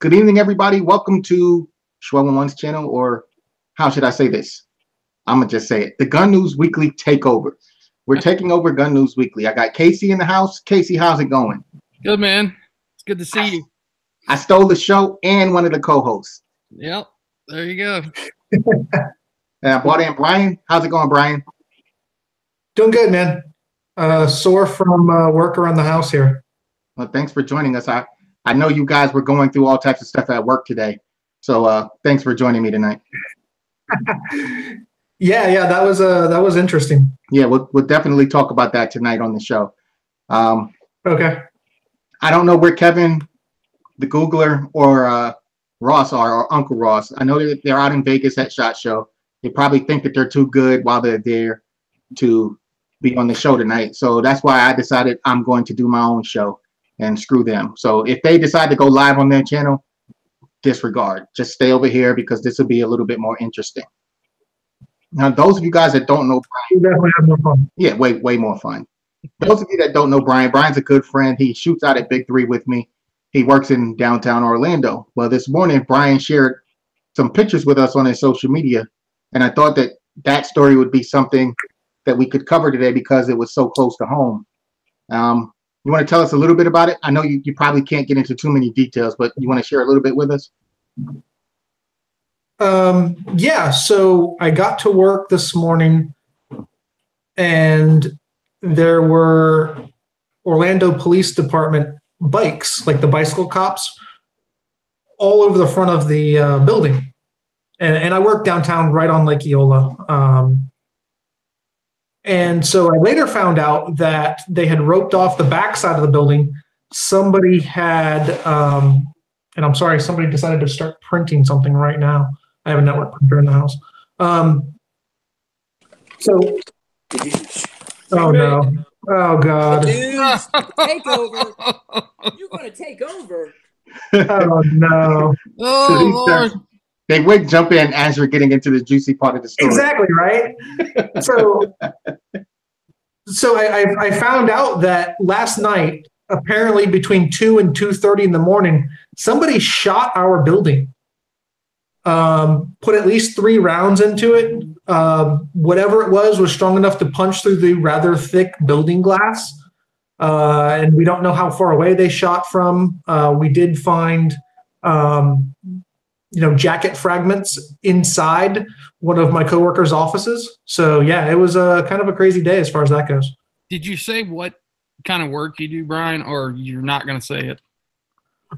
Good evening, everybody. Welcome to Schwell1's channel, or how should I say this? I'm going to just say it. The Gun News Weekly Takeover. We're taking over Gun News Weekly. I got Casey in the house. Casey, how's it going? Good, man. It's good to see you. I stole the show and one of the co-hosts. Yep. There you go. And I brought in Brian. How's it going, Brian? Doing good, man. Sore from work around the house here. Well, thanks for joining us. I know you guys were going through all types of stuff at work today. So thanks for joining me tonight. Yeah, that was interesting. Yeah, we'll definitely talk about that tonight on the show. Okay. I don't know where Kevin, the Googler, or Ross are, or Uncle Ross. I know that they're out in Vegas at SHOT Show. They probably think that they're too good while they're there to be on the show tonight. So that's why I decided I'm going to do my own show and screw them. So if they decide to go live on their channel, disregard. Just stay over here because this will be a little bit more interesting. Now, those of you guys that don't know Brian, You definitely have more fun. yeah, way more fun. Those of you that don't know Brian, Brian's a good friend. He shoots out at Big 3 with me. He works in downtown Orlando. Well, this morning, Brian shared some pictures with us on his social media, and I thought that that story would be something that we could cover today because it was so close to home. You want to tell us a little bit about it? I know you probably can't get into too many details, but you want to share a little bit with us? Yeah, so I got to work this morning and there were Orlando Police Department bikes, like the bicycle cops, all over the front of the building. And I work downtown right on Lake Eola. And so I later found out that they had roped off the backside of the building. Somebody had, and I'm sorry, somebody decided to start printing something right now. I have a network printer in the house. Oh no. Oh God. Dude, take over. You're going to take over. Oh no. Oh, Lord. They would jump in as you're getting into the juicy part of the story. Exactly, right? So I found out that last night, apparently between 2 and 2:30 in the morning, somebody shot our building. Put at least 3 rounds into it. Whatever it was strong enough to punch through the rather thick building glass. And we don't know how far away they shot from. We did find jacket fragments inside one of my coworkers' offices. So yeah, it was kind of a crazy day as far as that goes. Did you say what kind of work you do, Brian, or you're not going to say it?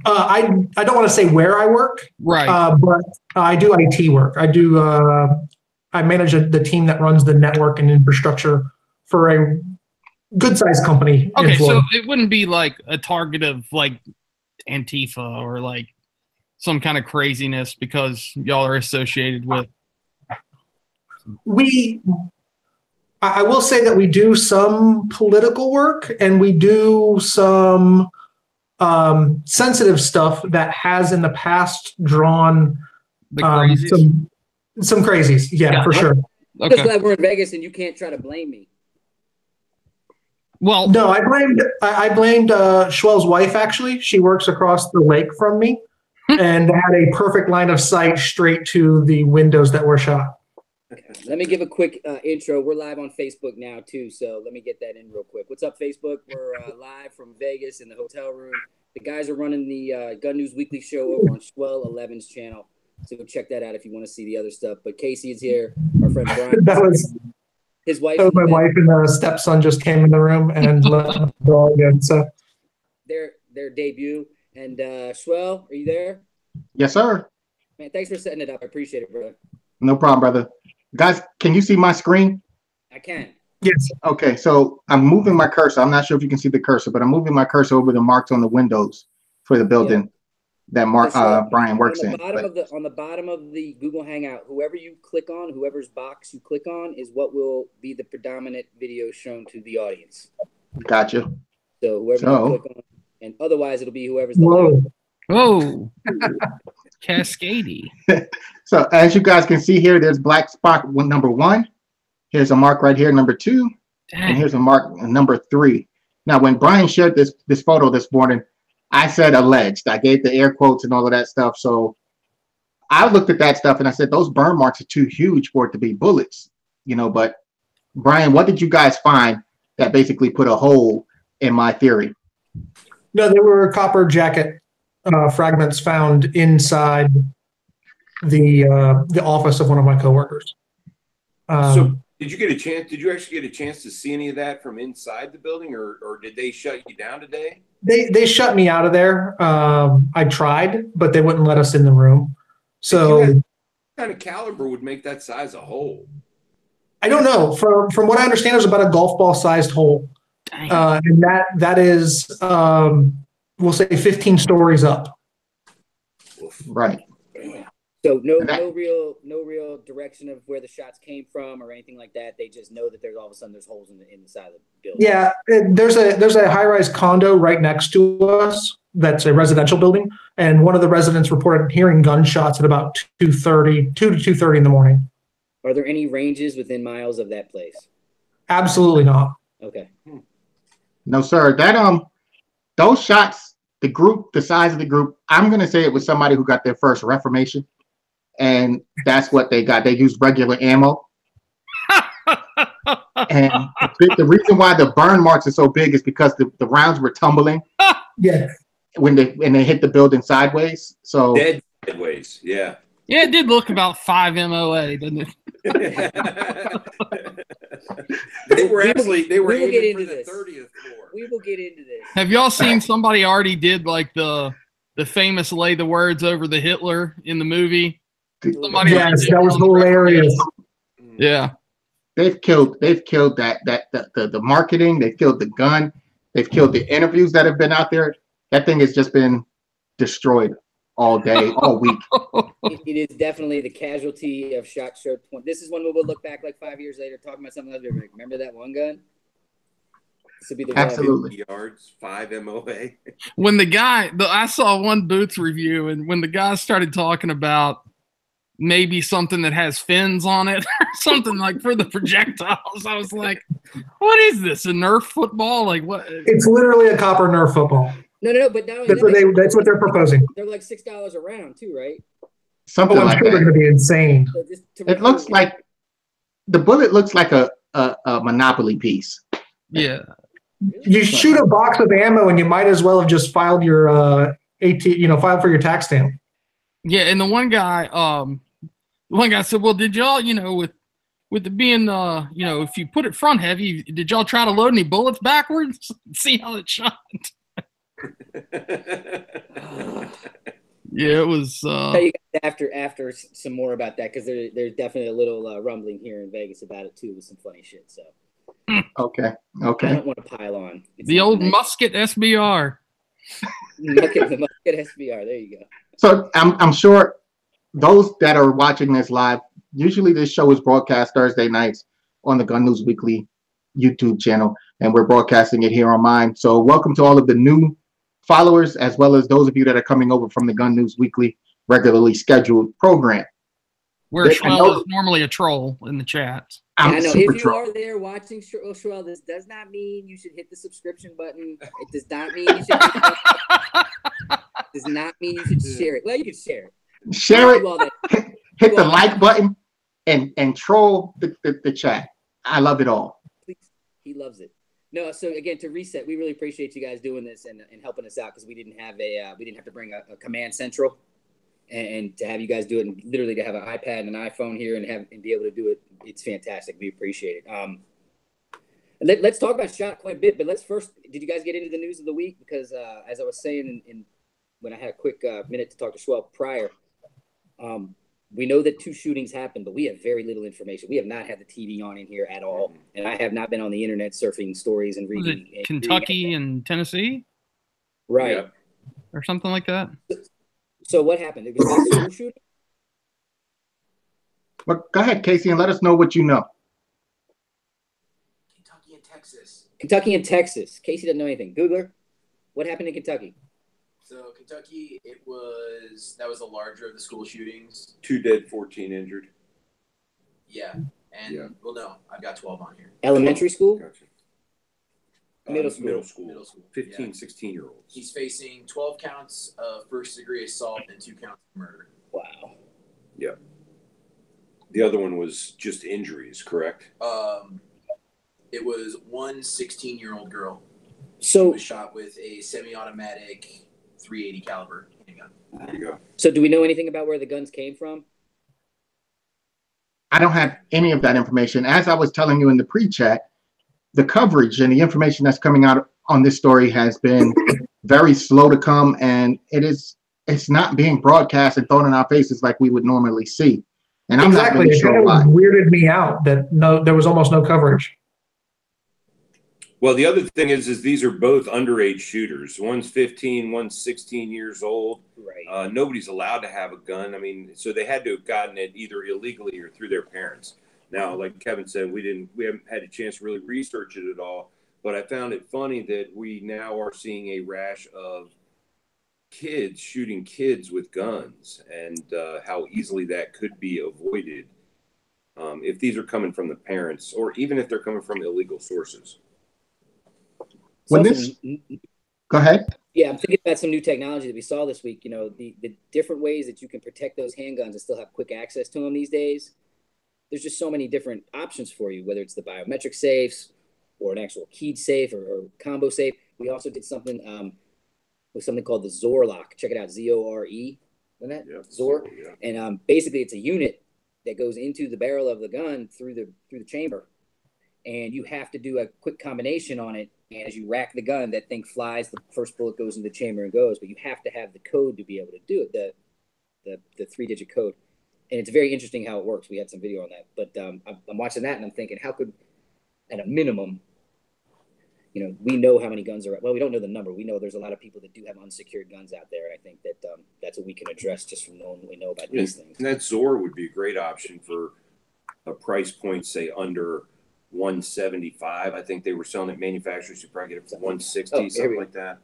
I don't want to say where I work, Right? but I do IT work. I manage the team that runs the network and infrastructure for a good-sized company. Okay, so it wouldn't be like a target of like Antifa or like some kind of craziness because y'all are associated with. I will say that we do some political work and we do some sensitive stuff that has in the past drawn The crazies? some crazies. Yeah, for sure. I'm just glad we're in Vegas and you can't try to blame me. Well, No, I blamed Schwell's wife, actually. She works across the lake from me and had a perfect line of sight straight to the windows that were shot. Okay. Let me give a quick intro. We're live on Facebook now, too, so let me get that in real quick. What's up, Facebook? We're live from Vegas in the hotel room. The guys are running the Gun News Weekly show over on Schwell11's channel, so go check that out if you want to see the other stuff. But Casey is here. Our friend Brian. His wife. So my wife and the stepson just came in the room and let the dog in. So their debut. And Schwell, are you there? Yes, sir. Man, thanks for setting it up. I appreciate it, brother. No problem, brother. Guys, can you see my screen? I can. yes. Okay, so I'm moving my cursor. I'm not sure if you can see the cursor, but I'm moving my cursor over the marks on the windows for the building that Brian works in. On the bottom of the Google Hangout, whoever you click on, whoever's box you click on, is what will be the predominant video shown to the audience. Gotcha. So whoever you click on, and otherwise it'll be whoever's the Whoa. oh, Cascady. So as you guys can see here, there's black spot number 1. Here's a mark right here, number 2. Dang. And here's a mark number 3. Now, when Brian shared this photo this morning, I said alleged. I gave the air quotes and all of that stuff. So I looked at that stuff and I said, those burn marks are too huge for it to be bullets, you know. But Brian, what did you guys find that basically put a hole in my theory? No, there were copper jacket fragments found inside the office of one of my coworkers. So did you get a chance? Did you actually get a chance to see any of that from inside the building, or did they shut you down today? They shut me out of there. I tried, but they wouldn't let us in the room. So what kind of caliber would make that size a hole? I don't know. From what I understand, it was about a golf ball sized hole, and that is we'll say 15 stories up. Right. So no real direction of where the shots came from or anything like that. They just know that there's all of a sudden there's holes in the side of the building. Yeah, there's a high-rise condo right next to us that's a residential building, and one of the residents reported hearing gunshots at about 2 to 2:30 in the morning. Are there any ranges within miles of that place? Absolutely not. Okay. No, sir. That those shots, the size of the group, I'm gonna say it was somebody who got their first reformation. And that's what they got. They used regular ammo. And the reason why the burn marks are so big is because the rounds were tumbling. Yeah. When they hit the building sideways. So dead sideways, yeah. Yeah, it did look about 5 MOA, didn't it? they were aiming for the 30th floor. We will get into this. Have y'all seen somebody already did like the famous lay the words over the Hitler in the movie? Yes, that was hilarious. Yeah. They've killed the marketing, they've killed the gun, they've killed the interviews that have been out there. That thing has just been destroyed all day, all week. It is definitely the casualty of SHOT Show 20. This is one where we'll look back like 5 years later, talking about something else. Remember that one gun? This would be the absolutely yards, 5 MOA. When I saw one Boots review, and when the guy started talking about maybe something that has fins on it or something like for the projectiles, I was like, what is this, a Nerf football? Like what? It's literally a copper Nerf football. No, but not that's what they're proposing. They're like $6 a round too, right? Something I'm like sure that. They're going to be insane. So it looks like the bullet looks like a Monopoly piece. Yeah. You shoot a box of ammo and you might as well have just filed your filed for your tax stamp. Yeah, and the one guy said, well, did y'all, with it being, if you put it front heavy, did y'all try to load any bullets backwards? See how it shot? Yeah, it was. Tell you guys after some more about that, because there's definitely a little rumbling here in Vegas about it too, with some funny shit. So. Okay. I don't want to pile on. It's the old Musket SBR. The Musket SBR. There you go. So I'm sure those that are watching this live, usually this show is broadcast Thursday nights on the Gun News Weekly YouTube channel, and we're broadcasting it here on mine. So welcome to all of the new followers, as well as those of you that are coming over from the Gun News Weekly regularly scheduled program. Where Schwell is normally a troll in the chat. I know. If you are there watching Schwell, this does not mean you should hit the subscription button. It does not mean you should. Does not mean you should share it. Well, you can share it. Share it. Hit the like button and troll the chat. I love it all. Please. He loves it. No, so again, to reset, we really appreciate you guys doing this and helping us out, because we didn't have to bring a command central, and to have you guys do it, and literally to have an iPad and an iPhone here and be able to do it, it's fantastic. We appreciate it. Let's talk about SHOT quite a bit, but let's first, did you guys get into the news of the week? Because as I was saying when I had a quick minute to talk to Schwell prior, we know that 2 shootings happened, but we have very little information. We have not had the TV on in here at all, and I have not been on the internet surfing stories and reading. Was it Kentucky and Tennessee? Right. Yeah. Or something like that? So what happened? It was a school shooting? Well, go ahead, Casey, and let us know what you know. Kentucky and Texas. Casey doesn't know anything. Googler, what happened in Kentucky? So Kentucky, that was the larger of the school shootings. 2 dead, 14 injured. Yeah. And, well, no, I've got 12 on here. Elementary school? Gotcha. Middle school. Middle school. 15, Yeah. 16-year-olds. He's facing 12 counts of first-degree assault and 2 counts of murder. Wow. Yeah. The other one was just injuries, correct? It was one 16-year-old girl. So She was shot with a semi-automatic 380 caliber handgun. There you go. So do we know anything about where the guns came from? I don't have any of that information. As I was telling you in the pre-chat, the coverage and the information that's coming out on this story has been very slow to come, and it's not being broadcast and thrown in our faces like we would normally see. And I'm not really sure why. It weirded me out that there was almost no coverage. Well, the other thing is these are both underage shooters. One's 15, one's 16 years old. Right. Nobody's allowed to have a gun. I mean, so they had to have gotten it either illegally or through their parents. Now, like Kevin said, we haven't had a chance to really research it at all. But I found it funny that we now are seeing a rash of kids shooting kids with guns, and how easily that could be avoided if these are coming from the parents, or even if they're coming from illegal sources. When go ahead. Yeah, I'm thinking about some new technology that we saw this week. You know, the different ways that you can protect those handguns and still have quick access to them these days. There's just so many different options for you, whether it's the biometric safes or an actual keyed safe or combo safe. We also did something with something called the Zore lock. Check it out, Z-O-R-E. Remember that? Yeah. Zore. Yeah. And basically, it's a unit that goes into the barrel of the gun through the chamber, and you have to do a quick combination on it. And as you rack the gun, that thing flies. The first bullet goes in the chamber and goes, but you have to have the code to be able to do it, the 3-digit code. And it's very interesting how it works. We had some video on that, but I'm watching that and I'm thinking, how could, at a minimum, you know, we know how many guns are. Well, we don't know the number. We know there's a lot of people that do have unsecured guns out there. And I think that that's what we can address just from knowing what we know about these things. And that Zore would be a great option for a price point, say under 175. I think they were selling it. Manufacturers, you probably get it for 160, something like that.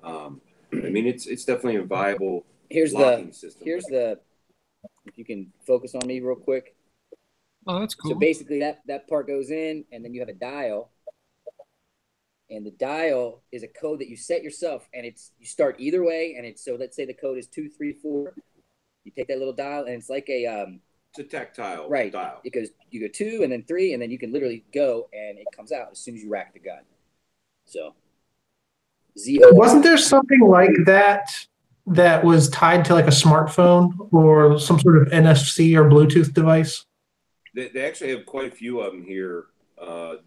I mean, it's definitely a viable locking system. Here's the, if you can focus on me real quick. Oh, that's cool. So basically that part goes in, and then you have a dial, and the dial is a code that you set yourself, and you start either way, and so let's say the code is 234. You take that little dial, and it's like it's a tactile dial. Because you go 2 and then 3, and then you can literally go, and it comes out as soon as you rack the gun. So, wasn't there something like that was tied to like a smartphone or some sort of NFC or Bluetooth device? They actually have quite a few of them here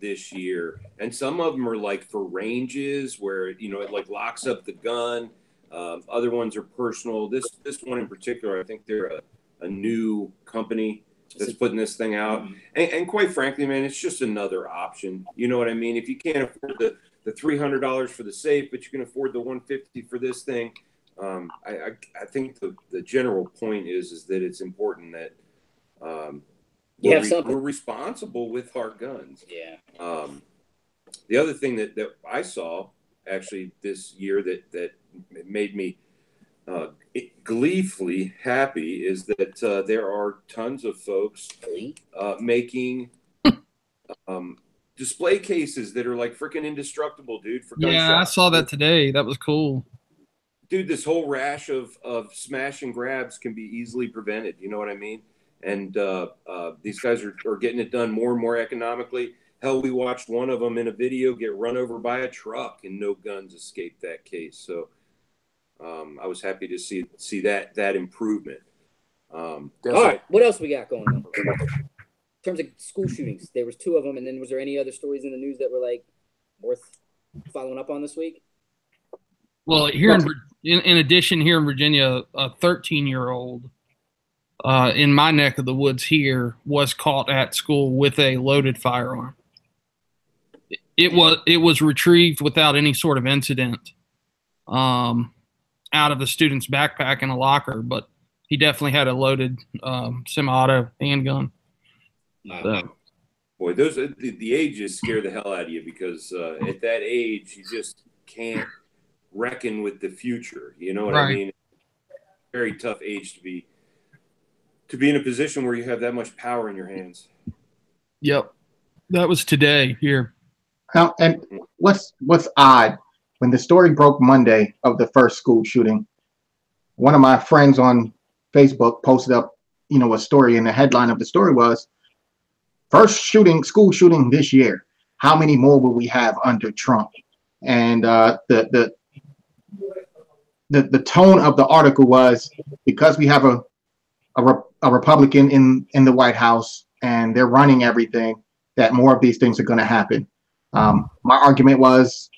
this year, and some of them are like for ranges where it like locks up the gun. Other ones are personal. This one in particular, I think they're a new company that's putting this thing out. And quite frankly, man, it's just another option. You know what I mean? If you can't afford the $300 for the safe, but you can afford the $150 for this thing, I think the general point is that it's important that we're responsible with our guns. Yeah. The other thing that I saw actually this year that made me gleefully happy is that there are tons of folks making display cases that are like freaking indestructible, dude. For gunshots. Yeah, I saw that today. That was cool. Dude, this whole rash of smash and grabs can be easily prevented. You know what I mean? And these guys are getting it done more and more economically. Hell, we watched one of them in a video get run over by a truck and no guns escaped that case. So I was happy to see that improvement. All right, what else we got going on? In terms of school shootings, there was 2 of them, and then was there any other stories in the news that were like worth following up on this week? Well, here in addition, here in Virginia, a 13-year-old in my neck of the woods here was caught at school with a loaded firearm. It was retrieved without any sort of incident out of the student's backpack in a locker, but he definitely had a loaded semi-auto handgun. Boy, those the ages scare the hell out of you because at that age you just can't reckon with the future. You know what I mean? Very tough age to be in a position where you have that much power in your hands. Yep, that was today here. And what's odd, when the story broke Monday of the first school shooting, one of my friends on Facebook posted up, a story, and the headline of the story was, first school shooting this year. How many more will we have under Trump? And the tone of the article was, because we have a Republican in the White House and they're running everything, that more of these things are going to happen. My argument was,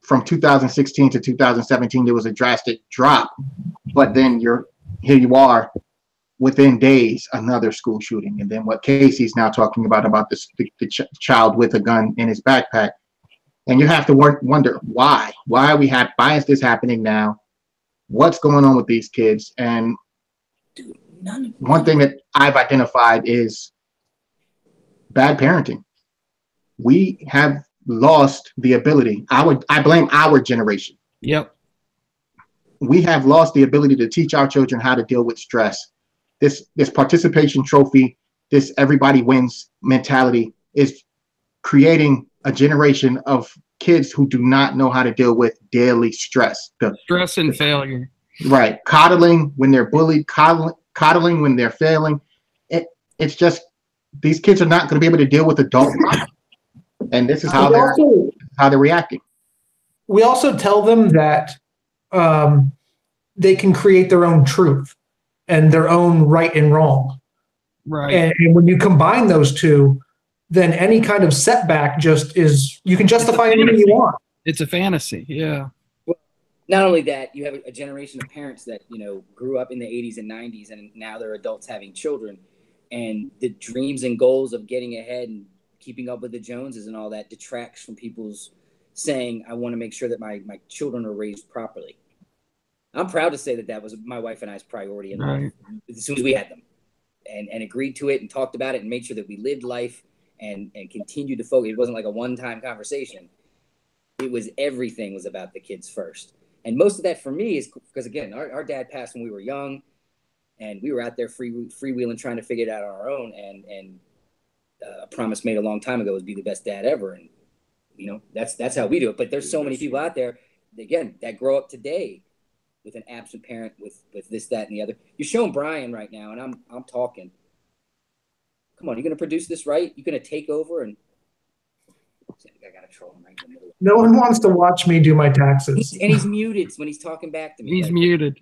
from 2016 to 2017, there was a drastic drop, but then here you are, within days, another school shooting. And then what Casey's now talking about the child with a gun in his backpack. And you have to wonder why is this happening now? What's going on with these kids? And one thing that I've identified is bad parenting. We have lost the ability. I blame our generation. Yep. We have lost the ability to teach our children how to deal with stress. This participation trophy, this everybody wins mentality is creating a generation of kids who do not know how to deal with daily stress. Stress and failure. Right. Coddling when they're bullied, coddling when they're failing. It's just, these kids are not going to be able to deal with adult life. And this is how they're reacting. We also tell them that they can create their own truth and their own right and wrong. Right. And when you combine those two, then any kind of setback you can justify anything you want. It's a fantasy. Yeah. Well, not only that, you have a generation of parents that, grew up in the 80s and 90s, and now they're adults having children, and the dreams and goals of getting ahead and keeping up with the Joneses and all that detracts from people's saying, I want to make sure that my children are raised properly. I'm proud to say that was my wife and I's priority in life as soon as we had them, and agreed to it and talked about it and made sure that we lived life and continued to focus. It wasn't like a one-time conversation. It was, everything was about the kids first. And most of that for me is because, again, our dad passed when we were young, and we were out there freewheeling, trying to figure it out on our own. And a promise made a long time ago was be the best dad ever. And, that's how we do it. But there's so many people out there, again, that grow up today with an absent parent, with this, that, and the other. You're showing Brian right now, and I'm talking. Come on, you're going to produce this right? You're going to take over? And I got to troll him right in the middle. No one wants to watch me do my taxes. He's muted when he's talking back to me. He's muted.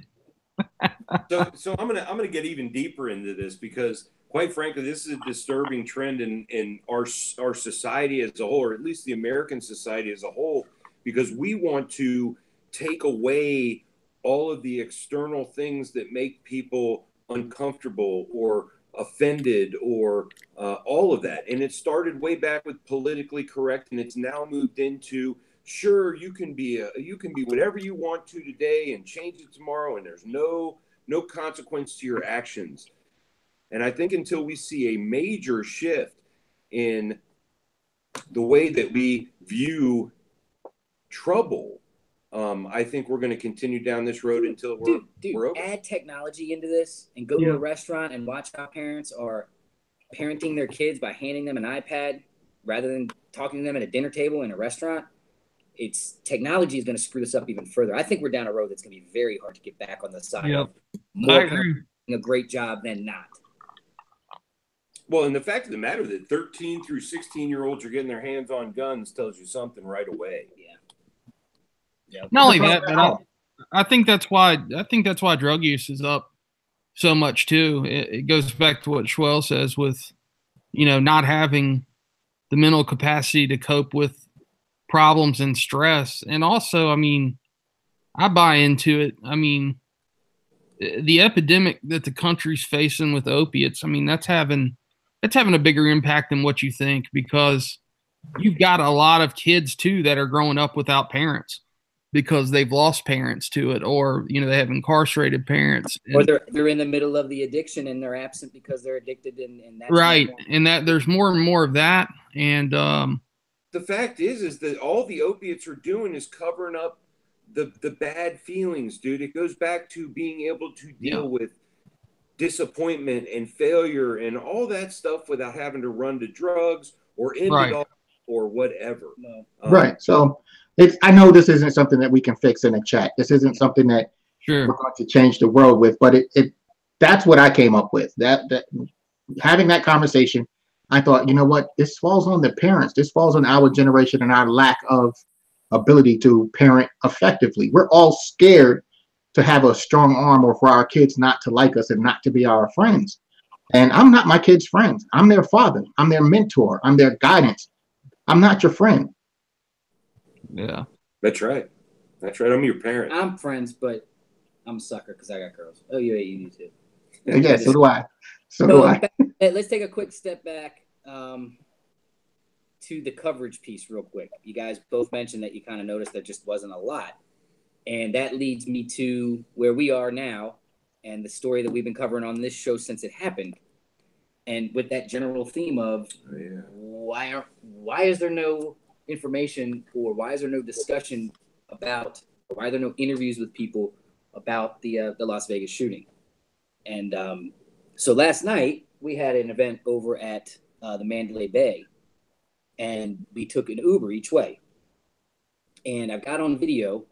So I'm gonna get even deeper into this, because quite frankly, this is a disturbing trend in our society as a whole, or at least the American society as a whole, because we want to take away all of the external things that make people uncomfortable or offended, or all of that. And it started way back with politically correct, and it's now moved into, sure, you can be whatever you want to today and change it tomorrow, and there's no consequence to your actions. And I think until we see a major shift in the way that we view trouble, I think we're going to continue down this road until we're over. Add technology into this and go to a restaurant and watch how parents are parenting their kids by handing them an iPad rather than talking to them at a dinner table in a restaurant. Technology is going to screw this up even further. I think we're down a road that's going to be very hard to get back on the side. Yep. More doing a great job than not. Well, and the fact of the matter that 13 through 16-year-olds are getting their hands on guns tells you something right away. Yeah. Not only that, but I think that's why drug use is up so much too. It goes back to what Schwell says with, not having the mental capacity to cope with problems and stress. And also, I buy into it. The epidemic that the country's facing with opiates, that's having a bigger impact than what you think, because you've got a lot of kids too that are growing up without parents because they've lost parents to it, or they have incarcerated parents, or they're in the middle of the addiction and they're absent because they're addicted, and that's right. And that there's more and more of that. And the fact is that all the opiates are doing is covering up the bad feelings, dude. It goes back to being able to deal with disappointment and failure and all that stuff without having to run to drugs or end it all, or whatever. No. Right. So I know this isn't something that we can fix in a chat. This isn't something that we're going to change the world with, but that's what I came up with. That having that conversation, I thought, you know what, this falls on the parents. This falls on our generation and our lack of ability to parent effectively. We're all scared to have a strong arm or for our kids not to like us and not to be our friends. And I'm not my kids' friends. I'm their father. I'm their mentor. I'm their guidance. I'm not your friend. Yeah. That's right. That's right. I'm your parent. I'm friends, but I'm a sucker because I got girls. Oh, yeah, you do too. Yeah, so do I. So do I. Let's take a quick step back to the coverage piece real quick. You guys both mentioned that you kind of noticed there just wasn't a lot. And that leads me to where we are now and the story that we've been covering on this show since it happened. And with that general theme of why is there no information, or why is there no discussion about, or why are there no interviews with people about the Las Vegas shooting? And so last night we had an event over at the Mandalay Bay, and we took an Uber each way. And I've got on video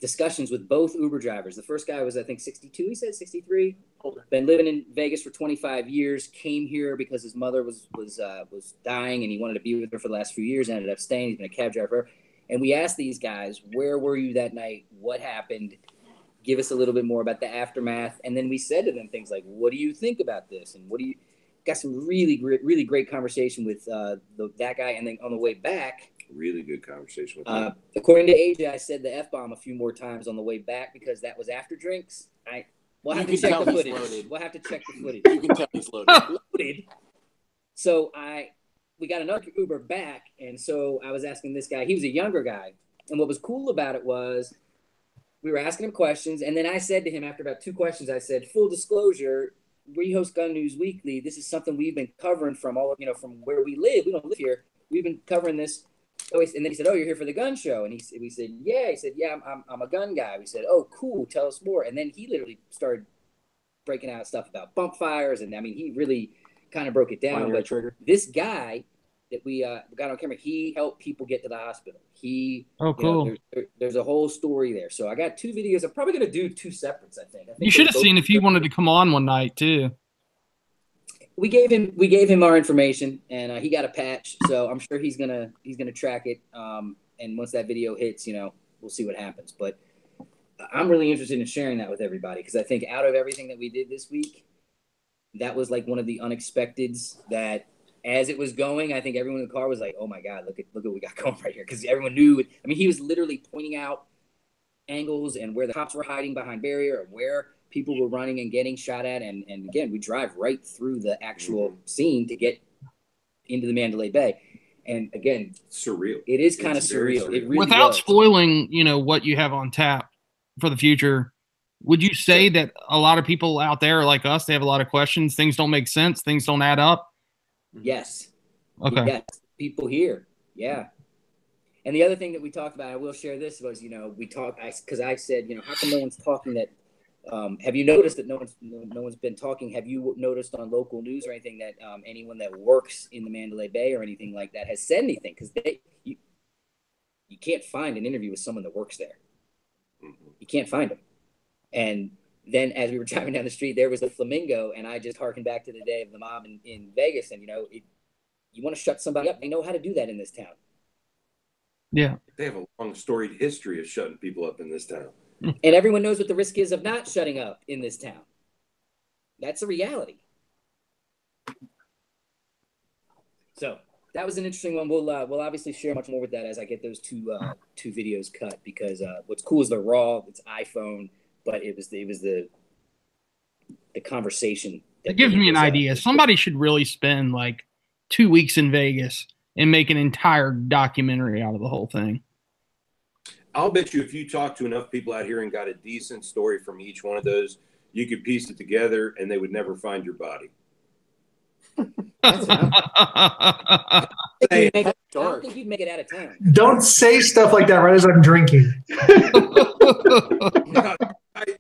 discussions with both Uber drivers. The first guy was, I think, 62. He said 63. Older. Been living in Vegas for 25 years. Came here because his mother was dying, and he wanted to be with her for the last few years. Ended up staying. He's been a cab driver. And we asked these guys, "Where were you that night? What happened? Give us a little bit more about the aftermath." And then we said to them things like, "What do you think about this?" And what do you? Got some really great conversation with that guy. And then on the way back, really good conversation with him. According to AJ, I said the F-bomb a few more times on the way back because that was after drinks. We'll have to check the footage. We'll have to check the footage. You can tell he's loaded. Loaded. So we got another Uber back, and so I was asking this guy. He was a younger guy, and what was cool about it was we were asking him questions, and then I said to him after about 2 questions, I said, "Full disclosure, we host Gun News Weekly. This is something we've been covering from from where we live. We don't live here. We've been covering this." And then he said, "Oh, you're here for the gun show?" And we said, "Yeah." He said, "Yeah, I'm a gun guy." We said, "Oh, cool. Tell us more." And then he literally started breaking out stuff about bump fires, and I mean, he really kind of broke it down. But this guy that we got on camera, he helped people get to the hospital. Cool. There's a whole story there. So I got 2 videos. I'm probably gonna do 2 separates. I think you should have seen if he wanted to come on one night too. We gave him our information, and he got a patch. So I'm sure he's gonna track it. And once that video hits, we'll see what happens. But I'm really interested in sharing that with everybody because I think out of everything that we did this week, that was like one of the unexpecteds that. As it was going, I think everyone in the car was like, "Oh my God, look at what we got going right here!" Because everyone knew. I mean, he was literally pointing out angles and where the cops were hiding behind barrier, and where people were running and getting shot at. And again, we drive right through the actual scene to get into the Mandalay Bay. And again, surreal. It is kind of surreal. It really Without spoiling, what you have on tap for the future, would you say that a lot of people out there are like us? They have a lot of questions. Things don't make sense. Things don't add up. Yes. Okay. Yes. People here. Yeah. And the other thing that we talked about, I will share this, was, we talked, because I said, how come no one's talking that, have you noticed that no one's been talking? Have you noticed on local news or anything that anyone that works in the Mandalay Bay or anything like that has said anything? Because you can't find an interview with someone that works there. You can't find them. And then as we were driving down the street, there was a flamingo, and I just harkened back to the day of the mob in Vegas. And, you want to shut somebody up. They know how to do that in this town. Yeah. They have a long storied history of shutting people up in this town. And everyone knows what the risk is of not shutting up in this town. That's a reality. So that was an interesting one. We'll obviously share much more with that as I get those two videos cut, because what's cool is they're raw. It's iPhone. But it was the conversation. It gives me an idea. Somebody should really spend like 2 weeks in Vegas and make an entire documentary out of the whole thing. I'll bet you if you talk to enough people out here and got a decent story from each one of those, you could piece it together and they would never find your body. I don't think you'd make it out of town. Don't say stuff like that right as I'm drinking.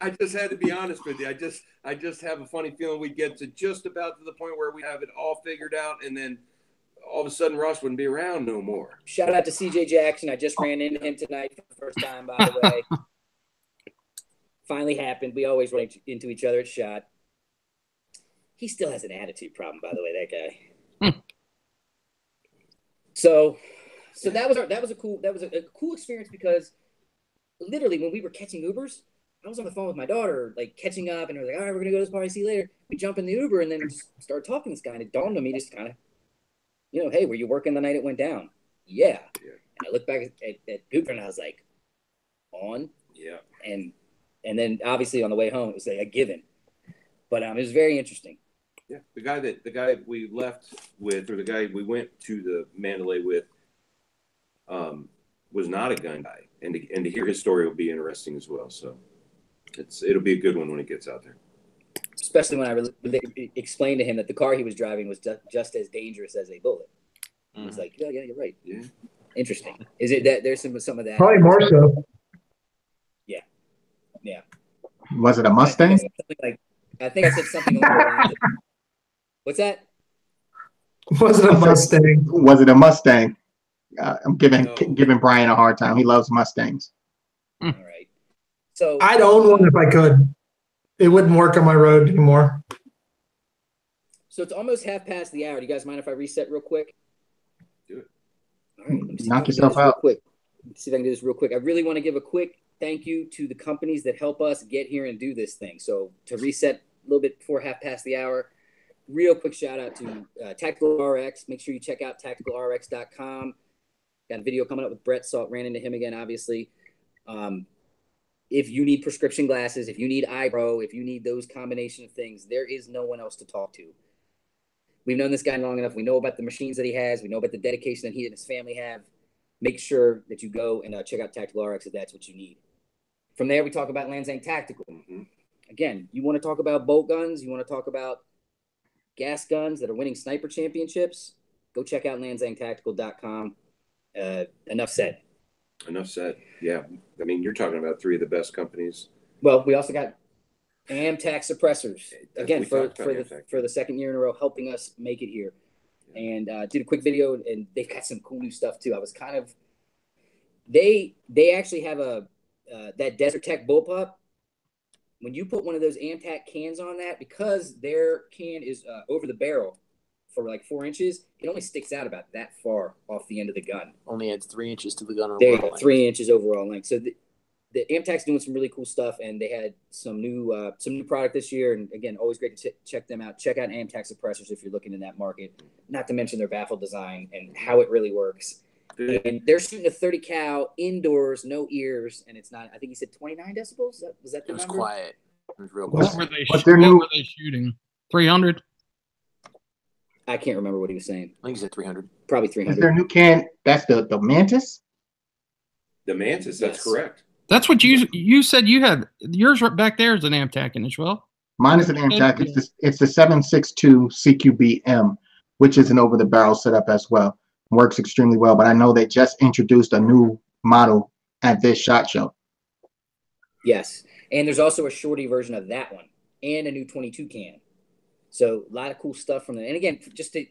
I just had to be honest with you. I just have a funny feeling we get to just about to the point where we have it all figured out, and then all of a sudden Ross wouldn't be around no more. Shout out to CJ Jackson. I just ran into him tonight for the first time, by the way. Finally happened. We always run into each other at SHOT. He still has an attitude problem, by the way, that guy. So that was a cool experience, because literally when we were catching Ubers, I was on the phone with my daughter, like catching up, and I was like, all right, we're gonna go to this party, see you later. We jump in the Uber and then just start talking to this guy, and it dawned on me, just kind of, you know, hey, were you working the night it went down? Yeah. And I looked back at Cooper and I was like, on? Yeah. And then obviously on the way home, it was like a given. But it was very interesting. Yeah. The guy we left with, or the guy we went to the Mandalay with, was not a gun guy. And to hear his story will be interesting as well. So it'll be a good one when it gets out there. Especially when I explained to him that the car he was driving was just as dangerous as a bullet. He was like, yeah, you're right. Yeah. Interesting. Is it that there's some of that? Probably more so. Yeah. Yeah. Was it a Mustang? I think I said something along the lines of, what's that? Was it a Mustang? Was it a Mustang? I'm giving Brian a hard time. He loves Mustangs. All right. So I'd own one if I could. It wouldn't work on my road anymore. So it's almost half past the hour. Do you guys mind if I reset real quick? Do it. All right. Let me see Knock yourself out. Quick. Let's see if I can do this real quick. I really want to give a quick thank you to the companies that help us get here and do this thing. So to reset a little bit before half past the hour, real quick shout out to Tactical RX. Make sure you check out tacticalrx.com. Got a video coming up with Brett. Ran into him again, obviously. If you need prescription glasses, if you need eyebrow, if you need those combination of things, there is no one else to talk to. We've known this guy long enough. We know about the machines that he has. We know about the dedication that he and his family have. Make sure that you go and check out Tactical RX if that's what you need. From there, we talk about Lanzang Tactical. Again, you want to talk about bolt guns, you want to talk about gas guns that are winning sniper championships, go check out lanzangtactical.com. Enough said. Enough said. Yeah. I mean, you're talking about three of the best companies. Well, we also got AMTAC suppressors. Again, for the second year in a row, helping us make it here. And did a quick video, and they've got some cool new stuff too. I was kind of they actually have a that Desert Tech bullpup. When you put one of those AMTAC cans on that, because their can is over the barrel for like 4 inches, it only sticks out about that far off the end of the gun. Only adds 3 inches to the gun. There you go, 3 inches overall length. So the AMTAC's doing some really cool stuff, and they had some new product this year. And again, always great to check them out. Check out AMTAC suppressors if you're looking in that market. Not to mention their baffle design and how it really works. And they're shooting a 30 cal indoors, no ears, and it's not. I think he said 29 decibels. Was that the number? It was quiet. It was real What quiet. were they shooting? 300. I can't remember what he was saying. I think he said 300. Probably Is 300. there a new can? That's the Mantis? The Mantis, that's Yes. correct. That's what you said you had. Yours right back there is an AMTAC in as well. Mine is an AMTAC. It's the 762 CQB-M, which is an over-the-barrel setup as well. Works extremely well, but I know they just introduced a new model at this SHOT Show. Yes. And there's also a shorty version of that one and a new 22 can. So a lot of cool stuff from them. And again, just the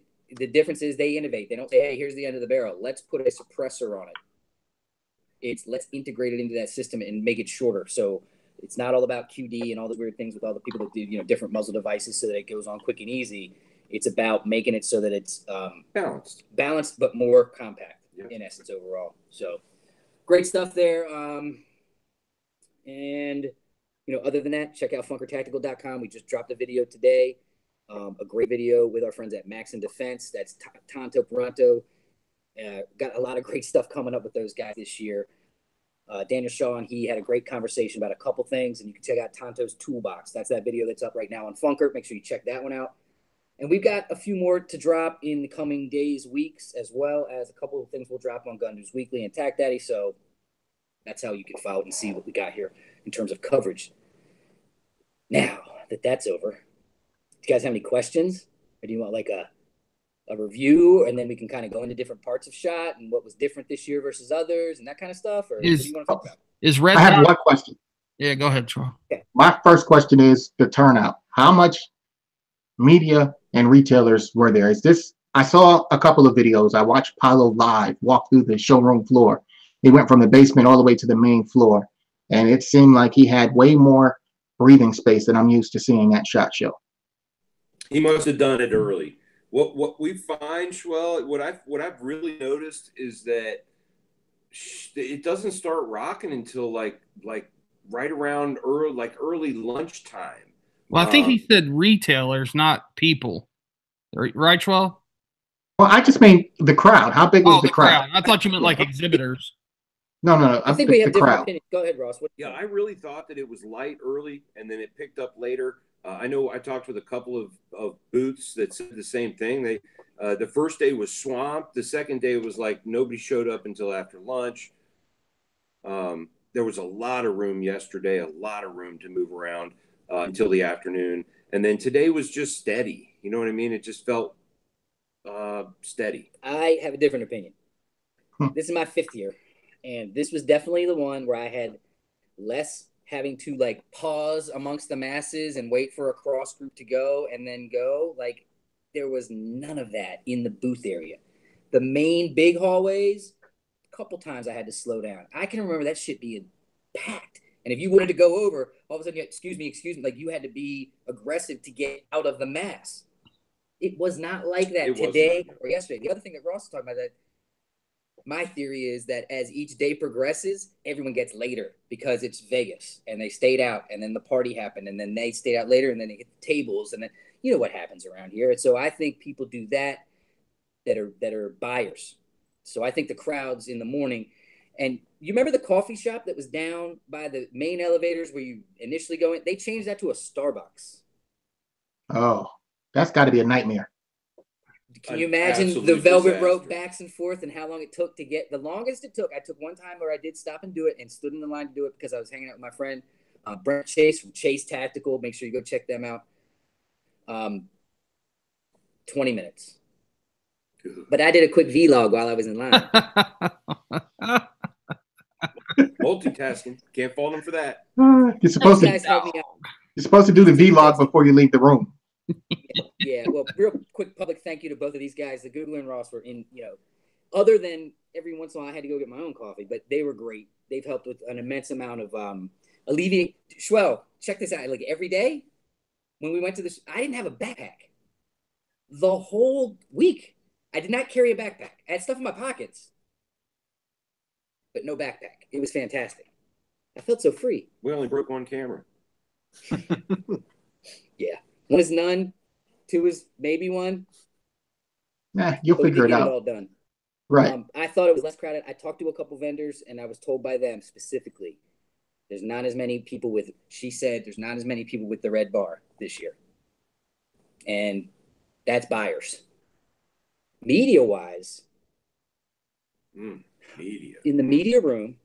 difference is they innovate. They don't say, hey, here's the end of the barrel. Let's put a suppressor on it. It's let's integrate it into that system and make it shorter. So it's not all about QD and all the weird things with all the people that do, different muzzle devices so that it goes on quick and easy. It's about making it so that it's balanced, but more compact in essence overall. So great stuff there. And other than that, check out funkertactical.com. We just dropped a video today. A great video with our friends at Max and Defense. That's Tonto Peranto. Got a lot of great stuff coming up with those guys this year. Daniel Shaw and he had a great conversation about a couple things, and you can check out Tonto's Toolbox. That's that video that's up right now on Funker. Make sure you check that one out. And we've got a few more to drop in the coming days, weeks, as well as a couple of things we'll drop on Gun News Weekly and Tac Daddy. So that's how you can follow and see what we got here in terms of coverage. Now that that's over, do you guys have any questions? Or do you want like a review, and then we can kind of go into different parts of SHOT and what was different this year versus others and that kind of stuff? Or what do you want to talk about? Is Red I have Dot? one question. Yeah, go ahead, Troy. My first question is the turnout. How much media and retailers were there? Is this I saw a couple of videos. I watched Paulo live walk through the showroom floor. He went from the basement all the way to the main floor, and it seemed like he had way more breathing space than I'm used to seeing at SHOT Show. He must have done it early. What we find, Schwell, what I've really noticed is that it doesn't start rocking until like right around early lunchtime. Well, I think he said retailers, not people. Right, Schwell? Well, I just mean the crowd. How big was the crowd? I thought you meant like exhibitors. No. I think we have different opinions. Go ahead, Ross. Yeah, I really thought that it was light early, and then it picked up later. I know I talked with a couple of booths that said the same thing. They the first day was swamped. The second day was like nobody showed up until after lunch. There was a lot of room yesterday, a lot of room to move around until the afternoon. And then today was just steady. You know what I mean? It just felt steady. I have a different opinion. This is my 5th year, and this was definitely the one where I had less having to like pause amongst the masses and wait for a cross group to go and then go. Like there was none of that in the booth area. The main big hallways, a couple times I had to slow down. I can remember that shit being packed. And if you wanted to go over, all of a sudden, you had, excuse me, like you had to be aggressive to get out of the mass. It was not like that today or yesterday. The other thing that Ross was talking about, that my theory is that as each day progresses, everyone gets later because it's Vegas and they stayed out and then the party happened and then they stayed out later and then they hit the tables and then you know what happens around here. And so I think people do that are buyers. So I think the crowds in the morning, and you remember the coffee shop that was down by the main elevators where you initially go in? They changed that to a Starbucks. Oh, that's got to be a nightmare. Can you imagine the velvet rope backs and forth and how long it took to get? The longest it took, I took one time where I did stop and do it and stood in the line to do it because I was hanging out with my friend Brent Chase from Chase Tactical. Make sure you go check them out. 20 minutes. But I did a quick vlog while I was in line. Multitasking. Can't fault him for that. You're supposed to do the vlog before you leave the room. Yeah, well, real quick public thank you to both of these guys. The Googler and Ross were in, other than every once in a while I had to go get my own coffee, but they were great. They've helped with an immense amount of alleviating. Schwell, check this out. Like every day when we went to this, I didn't have a backpack. The whole week, I did not carry a backpack. I had stuff in my pockets, but no backpack. It was fantastic. I felt so free. We only broke one camera. Yeah. 1 is none. 2 is maybe 1. Nah, you'll figure it out. It all done. Right. I thought it was less crowded. I talked to a couple vendors, and I was told by them specifically, there's not as many people with. She said there's not as many people with the red bar this year, and that's buyers. Media-wise, media in the media room,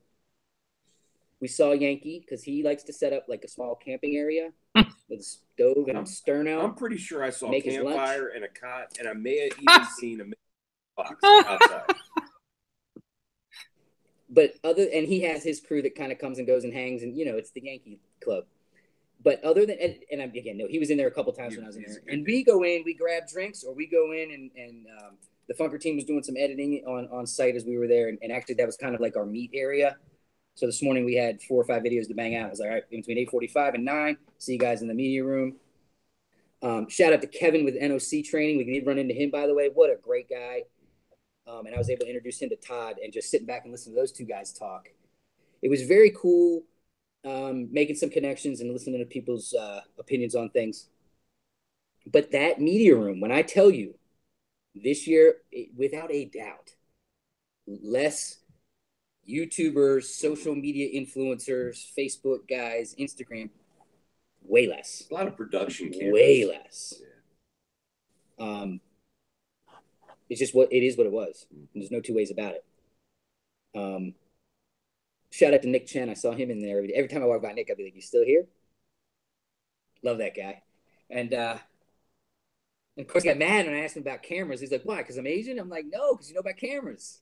we saw Yankee because he likes to set up like a small camping area with a stove and a sterno. I'm pretty sure I saw a campfire and a cot, and I may have even seen a box outside. But and he has his crew that kind of comes and goes and hangs, and it's the Yankee Club. But other than, and again, no, he was in there a couple times when I was in there. And we go in, we grab drinks, or we go in and the Funker team was doing some editing on site as we were there, and actually that was kind of like our meet area. So this morning we had 4 or 5 videos to bang out. I was like, all right, in between 8:45 and 9, see you guys in the media room. Shout out to Kevin with NOC training. We did run into him, by the way. What a great guy. And I was able to introduce him to Todd and just sitting back and listening to those two guys talk. It was very cool, making some connections and listening to people's opinions on things. But that media room, when I tell you, this year, without a doubt, less YouTubers, social media influencers, Facebook guys, Instagram, way less. A lot of production cameras. Way less. Yeah. It's just what it was. There's no two ways about it. Shout out to Nick Chen. I saw him in there every time I walk by Nick. I'd be like, "You still here?" Love that guy. And of course, he got mad when I asked him about cameras. He's like, "Why? Because I'm Asian?" I'm like, "No, because you know about cameras."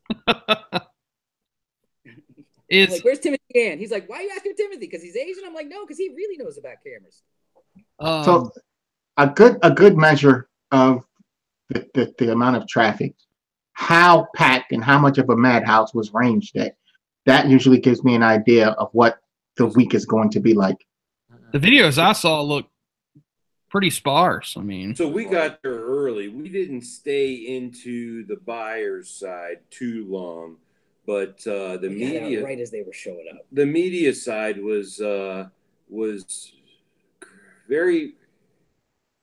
Like, where's Timothy Ann? He's like, "Why are you asking Timothy? Because he's Asian?" I'm like, "No, because he really knows about cameras." So a good measure of the amount of traffic, how packed and how much of a madhouse was Range Day. That usually gives me an idea of what the week is going to be like. The videos I saw look pretty sparse. I mean, so we got there early. We didn't stay into the buyer's side too long, but the media, right as they were showing up, the media side was very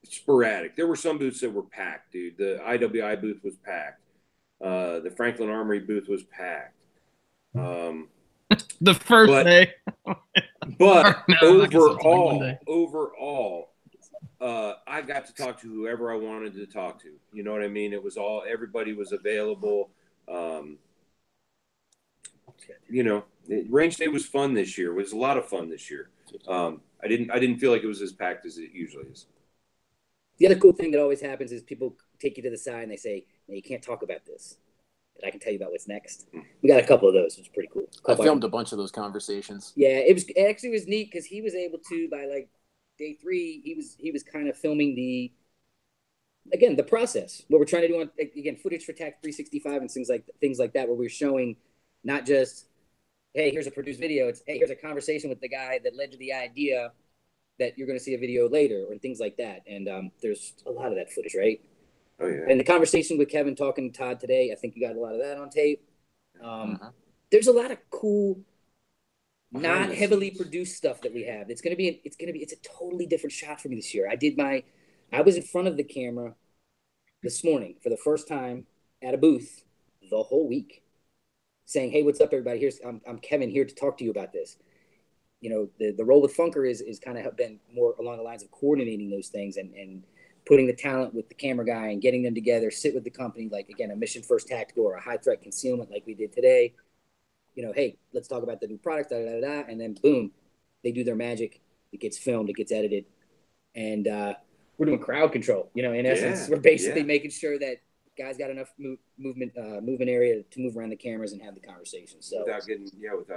sporadic. There were some booths that were packed, dude. The IWI booth was packed. The Franklin Armory booth was packed. the first day. But no, overall, I got to talk to whoever I wanted to talk to. You know what I mean? It was everybody was available. You know, Range Day was fun this year. It was a lot of fun this year. I didn't feel like it was as packed as it usually is. The other cool thing that always happens is people take you to the side and they say, "No, you can't talk about this, but I can tell you about what's next." We got a couple of those, which was pretty cool. I filmed a bunch of those conversations. Yeah, it actually was neat because he was able to, by like day 3, he was kind of filming the process, what we're trying to do on, again, footage for TAC 365 and things like that, where we're showing not just, hey, here's a produced video. It's, hey, here's a conversation with the guy that led to the idea that you're going to see a video later, or things like that. And there's a lot of that footage, right? Oh, yeah. And the conversation with Kevin talking to Todd today, I think you got a lot of that on tape. There's a lot of cool, not heavily produced stuff that we have. It's a totally different shot for me this year. I was in front of the camera this morning for the first time at a booth the whole week, saying, "Hey, what's up, everybody? I'm Kevin here to talk to you about this." You know, the role with Funker is kind of been more along the lines of coordinating those things and putting the talent with the camera guy and getting them together, sit with the company, like, again, a mission first tactical or a high threat concealment like we did today. You know, hey, let's talk about the new product, and then boom, they do their magic. It gets filmed, it gets edited, and we're doing crowd control. You know, in essence, we're basically making sure that guys got enough movement area to move around the cameras and have the conversation. So without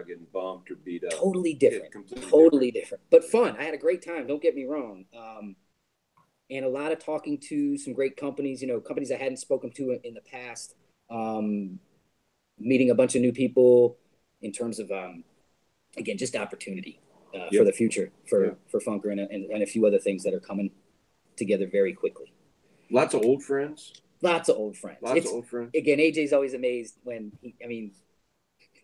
getting bumped or beat up. Totally different. Totally different. But fun. I had a great time. Don't get me wrong. And a lot of talking to some great companies. You know, companies I hadn't spoken to in the past. Meeting a bunch of new people in terms of again, just opportunity for the future for Funker and a few other things that are coming together very quickly. Lots of old friends. Lots of old friends. Again, AJ's always amazed when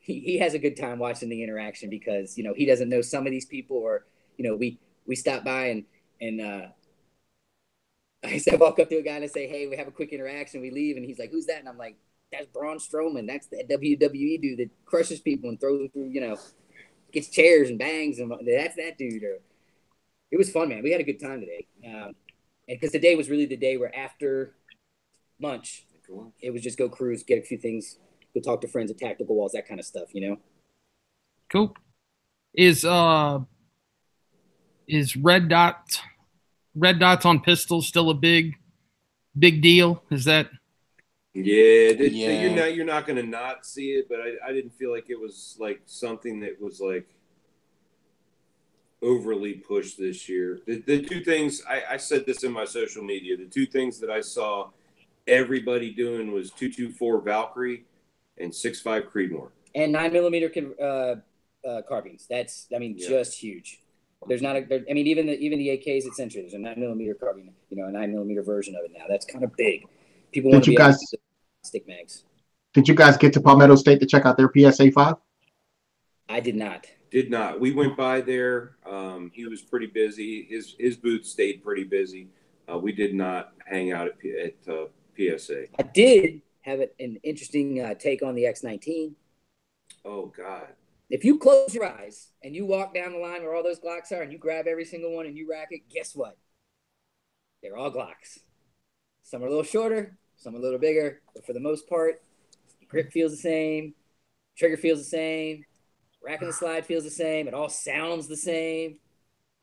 he has a good time watching the interaction because, you know, he doesn't know some of these people, or, you know, we stop by and I walk up to a guy and I say, "Hey, we have a quick interaction." We leave and he's like, "Who's that?" And I'm like, "That's Braun Strowman. That's the WWE dude that crushes people and throws them through, you know, gets chairs and bangs, and that's that dude." Or it was fun, man. We had a good time today. And because today was really the day where after lunch, it was just go cruise, get a few things, go talk to friends at Tactical Walls, that kind of stuff, you know. Cool. Is red dots on pistols still a big deal? Is that? Yeah, you're not going to not see it, but I didn't feel like it was like something that was like overly pushed this year. The two things, I said this in my social media, the two things that I saw everybody doing was 224 Valkyrie and 6.5 Creedmoor. And 9mm carbines. That's, just huge. There's not even the AKs at Century, there's a 9mm carbine, you know, a 9mm version of it now. That's kind of big. People want to be able to stick mags. Did you guys get to Palmetto State to check out their PSA 5? I did not. We went by there. He was pretty busy. His booth stayed pretty busy. We did not hang out at PSA. I did have an interesting take on the X19. Oh, God. If you close your eyes and you walk down the line where all those Glocks are and you grab every single one and you rack it, guess what? They're all Glocks. Some are a little shorter, some are a little bigger, but for the most part, grip feels the same, trigger feels the same, rack and the slide feels the same, it all sounds the same.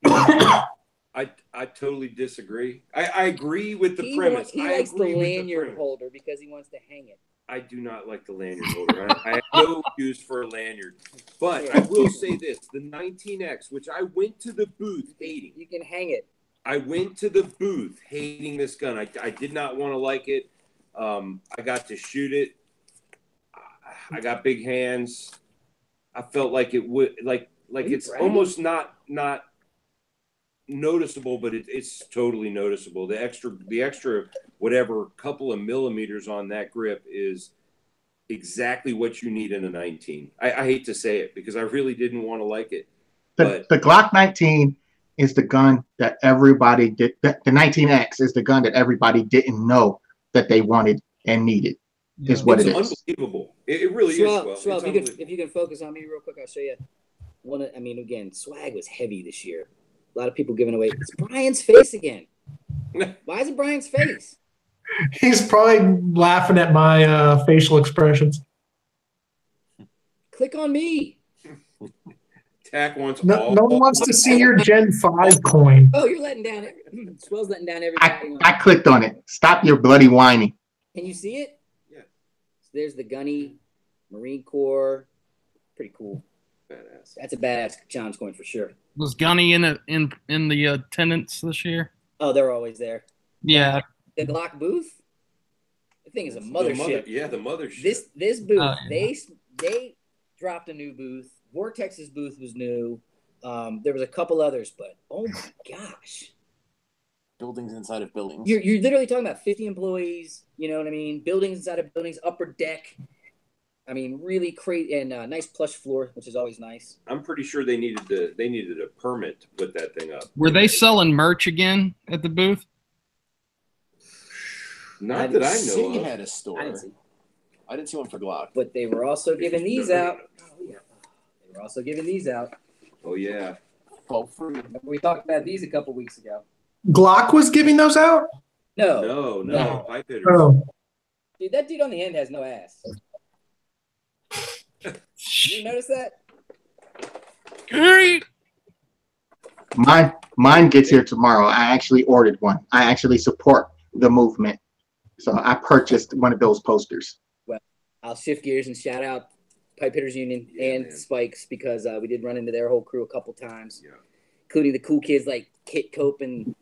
I totally disagree. I agree with the premise. He likes the lanyard holder because he wants to hang it. I do not like the lanyard holder. I have no use for a lanyard. But I will say this, the 19X, which I went to the booth hating. You can hang it. I went to the booth hating this gun. I did not want to like it. I got to shoot it. I got big hands. I felt like it would like it's almost not noticeable, but it's totally noticeable. The extra whatever couple of millimeters on that grip is exactly what you need in a 19. I hate to say it because I really didn't want to like it. The Glock 19 is the gun that everybody did. The 19X is the gun that everybody didn't know that they wanted and needed. Is what it is. It's unbelievable. It really is. Well, if you can focus on me real quick, I'll show you. I mean, again, swag was heavy this year. A lot of people giving away. It's Brian's face again. Why is it Brian's face? He's probably laughing at my facial expressions. Click on me. Tack wants no one wants to see your Gen 5 coin. Oh, you're letting down. Swell's letting down everybody. I clicked on it. Stop your bloody whining. Can you see it? Yeah. So there's the Gunny Marine Corps. Pretty cool. Badass. That's a badass challenge coin for sure. Was Gunny in the attendance this year? Oh, they're always there. Yeah. The Glock booth. The thing is a mothership. The mothership. This booth. Yeah. They dropped a new booth. Vortex's booth was new. There was a couple others, but oh my gosh. Buildings inside of buildings. You're literally talking about 50 employees, you know what I mean? Buildings inside of buildings, upper deck. I mean, really crazy and nice plush floor, which is always nice. I'm pretty sure they needed a permit to put that thing up. Were they selling merch again at the booth? Not that I know City of. had a store. I didn't see one for Glock. But they were also giving these out. They were also giving these out. Oh yeah. Oh, free. We talked about these a couple weeks ago. Glock was giving those out? No. Pipe hitters. Oh. Dude, that dude on the end has no ass. You notice that? Great. Mine gets here tomorrow. I actually ordered one. I actually support the movement. So I purchased one of those posters. Well, I'll shift gears and shout out Pipe Hitters Union and Spikes because we did run into their whole crew a couple times, including the cool kids like Kit Cope and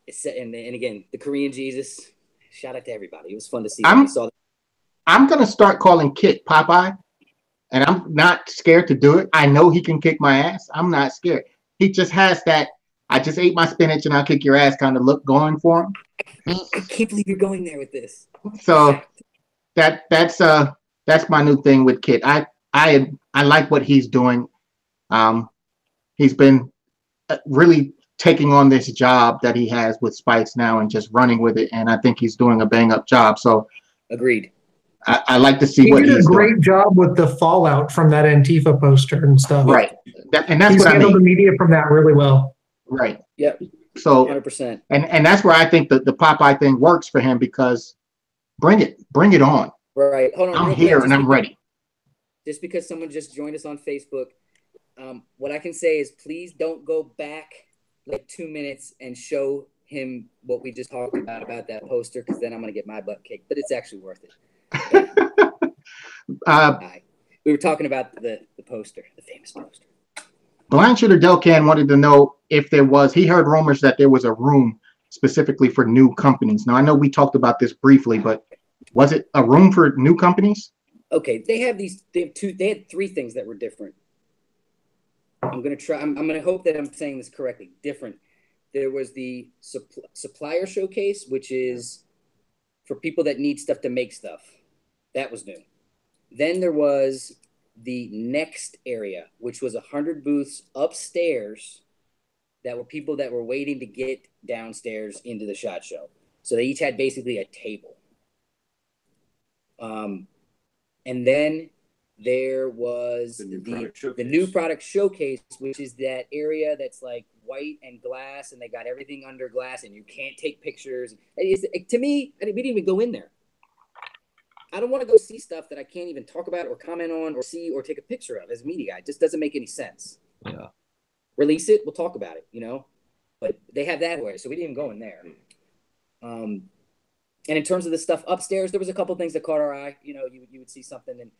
again, the Korean Jesus. Shout out to everybody. It was fun to see. I'm going to start calling Kit Popeye, and I'm not scared to do it. I know he can kick my ass. I'm not scared. He just has that, I just ate my spinach and I'll kick your ass kind of look going for him. I can't believe you're going there with this. So that's my new thing with Kit. I like what he's doing. He's been really taking on this job that he has with Spikes now and just running with it, and I think he's doing a bang up job. So agreed. I like to see what he's doing. He did a great job with the fallout from that Antifa poster and stuff. Right. And that's he's what handled the media from that really well. Right. Yep. So 100%. And that's where I think the Popeye thing works for him because bring it on. Right. Hold on. I'm here and I'm ready. Just because someone just joined us on Facebook, what I can say is please don't go back like 2 minutes and show him what we just talked about that poster, because then I'm going to get my butt kicked, but it's actually worth it. We were talking about the poster, the famous poster. Blind Shooter Delcan wanted to know if he heard rumors that there was a room specifically for new companies. Now, I know we talked about this briefly, but was it a room for new companies? Okay, they had 3 things that were different. I'm going to hope that I'm saying this correctly. Different. There was the supplier showcase, which is for people that need stuff to make stuff. That was new. Then there was the next area, which was 100 booths upstairs that were people that were waiting to get downstairs into the SHOT Show. So they each had basically a table. And then there was the new product showcase, which is that area that's like white and glass, and they got everything under glass, and you can't take pictures. To me, we didn't even go in there. I don't want to go see stuff that I can't even talk about or comment on or see or take a picture of as a media guy. It just doesn't make any sense. Yeah. Release it, we'll talk about it, But they have that way, so we didn't even go in there. And in terms of the stuff upstairs, there was a couple things that caught our eye. You would see something and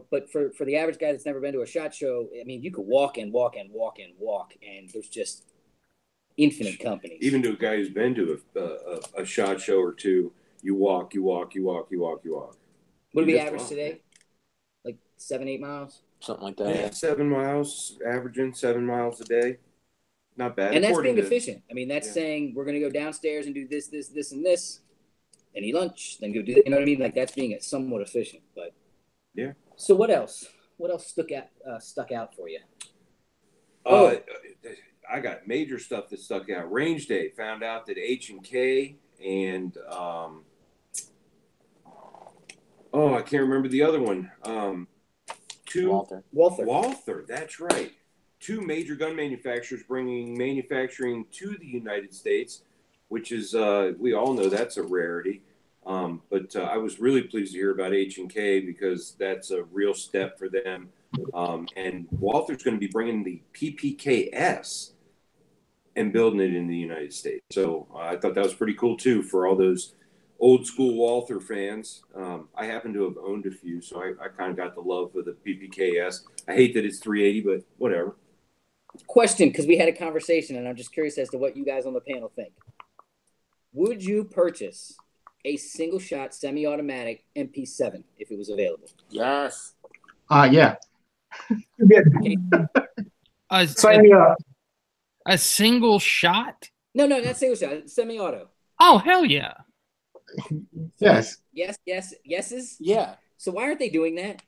but for the average guy that's never been to a SHOT Show, I mean, you could walk and walk and walk and walk, and there's just infinite companies. Even to a guy who's been to a SHOT Show or two, You walk, you walk, you walk, you walk, you walk. What do we You just average walk. today? Like 7-8 miles? Something like that. Yeah, 7 miles, averaging 7 miles a day. Not bad. And that's according being to- efficient. I mean, that's Yeah. saying we're going to go downstairs and do this, this, this, and this, and eat lunch, then go do that. You know what I mean? Like that's being somewhat efficient. But yeah. So what else? What else stuck out for you? I got major stuff that stuck out. Range day, found out that H&K and I can't remember the other one. Walther, that's right. 2 major gun manufacturers bringing manufacturing to the United States, which is we all know that's a rarity. But I was really pleased to hear about H&K because that's a real step for them. And Walther's going to be bringing the PPKS and building it in the United States. So I thought that was pretty cool too for all those old school Walther fans. I happen to have owned a few, so I kind of got the love for the PPKS. I hate that it's 380, but whatever. Question, because we had a conversation, and I'm just curious as to what you guys on the panel think. Would you purchase a single-shot semi-automatic MP7 if it was available? Yes. Yeah. Sign me up. A single shot? No, not single-shot. Semi-auto. Oh, hell yeah. Yes. Yeses? Yeah. So why aren't they doing that?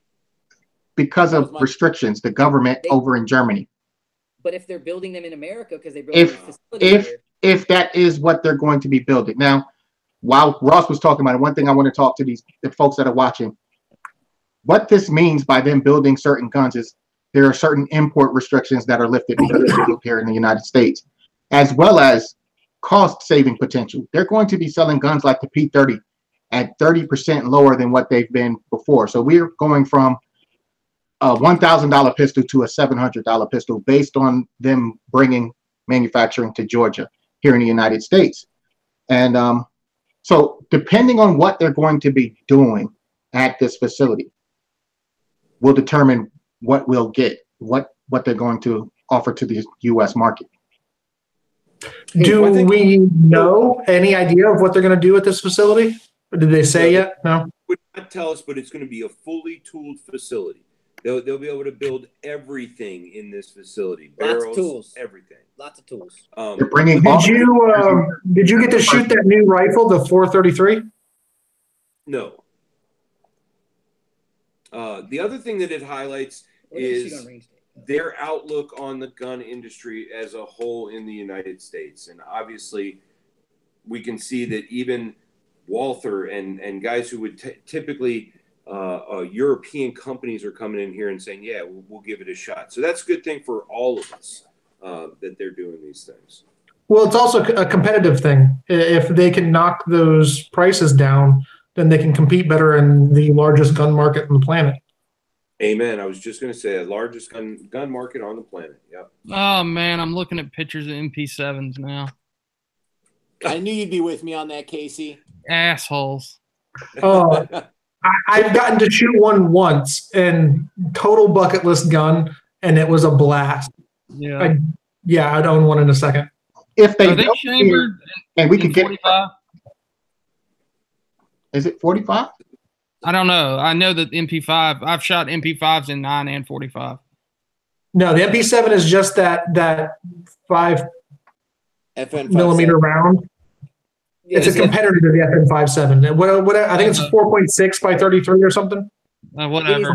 Because of restrictions, the government over in Germany. But if they're building them in America because they built a facility here. If that is what they're going to be building. Now, while Ross was talking about it, one thing I want to talk to the folks that are watching. What this means by them building certain guns is there are certain import restrictions that are lifted because they're built here in the United States, as well as cost-saving potential. They're going to be selling guns like the P30 at 30% lower than what they've been before. So we're going from a $1,000 pistol to a $700 pistol based on them bringing manufacturing to Georgia here in the United States. And so depending on what they're going to be doing at this facility will determine what we'll get, what they're going to offer to the U.S. market. Do we know any idea of what they're going to do at this facility? Or did they say yet? No. Would not tell us, but it's going to be a fully tooled facility. They'll be able to build everything in this facility. Barrels, Lots of tools. Everything. Lots of tools. They're bringing. Did you get to shoot that new rifle, the 433? No. The other thing that it highlights is their outlook on the gun industry as a whole in the United States. And obviously, we can see that even Walther and guys who would typically European companies are coming in here and saying, yeah, we'll give it a shot. So that's a good thing for all of us that they're doing these things. Well, it's also a competitive thing. If they can knock those prices down, then they can compete better in the largest gun market on the planet. Amen. I was just going to say, the largest gun market on the planet. Yep. Oh, man, I'm looking at pictures of MP7s now. I knew you'd be with me on that, Casey. Assholes. Oh, I've gotten to shoot one once, and total bucket list gun, and it was a blast. Yeah. I'd own one in a second. If they are they chambered and we could get 45? Is it 45? I don't know. I know that MP5. I've shot MP5s in 9 and 45. No, the MP7 is just that 5 FN millimeter round. Yeah, it's a competitor to the FN57. What I think it's 4.6 by 33 or something. Whatever.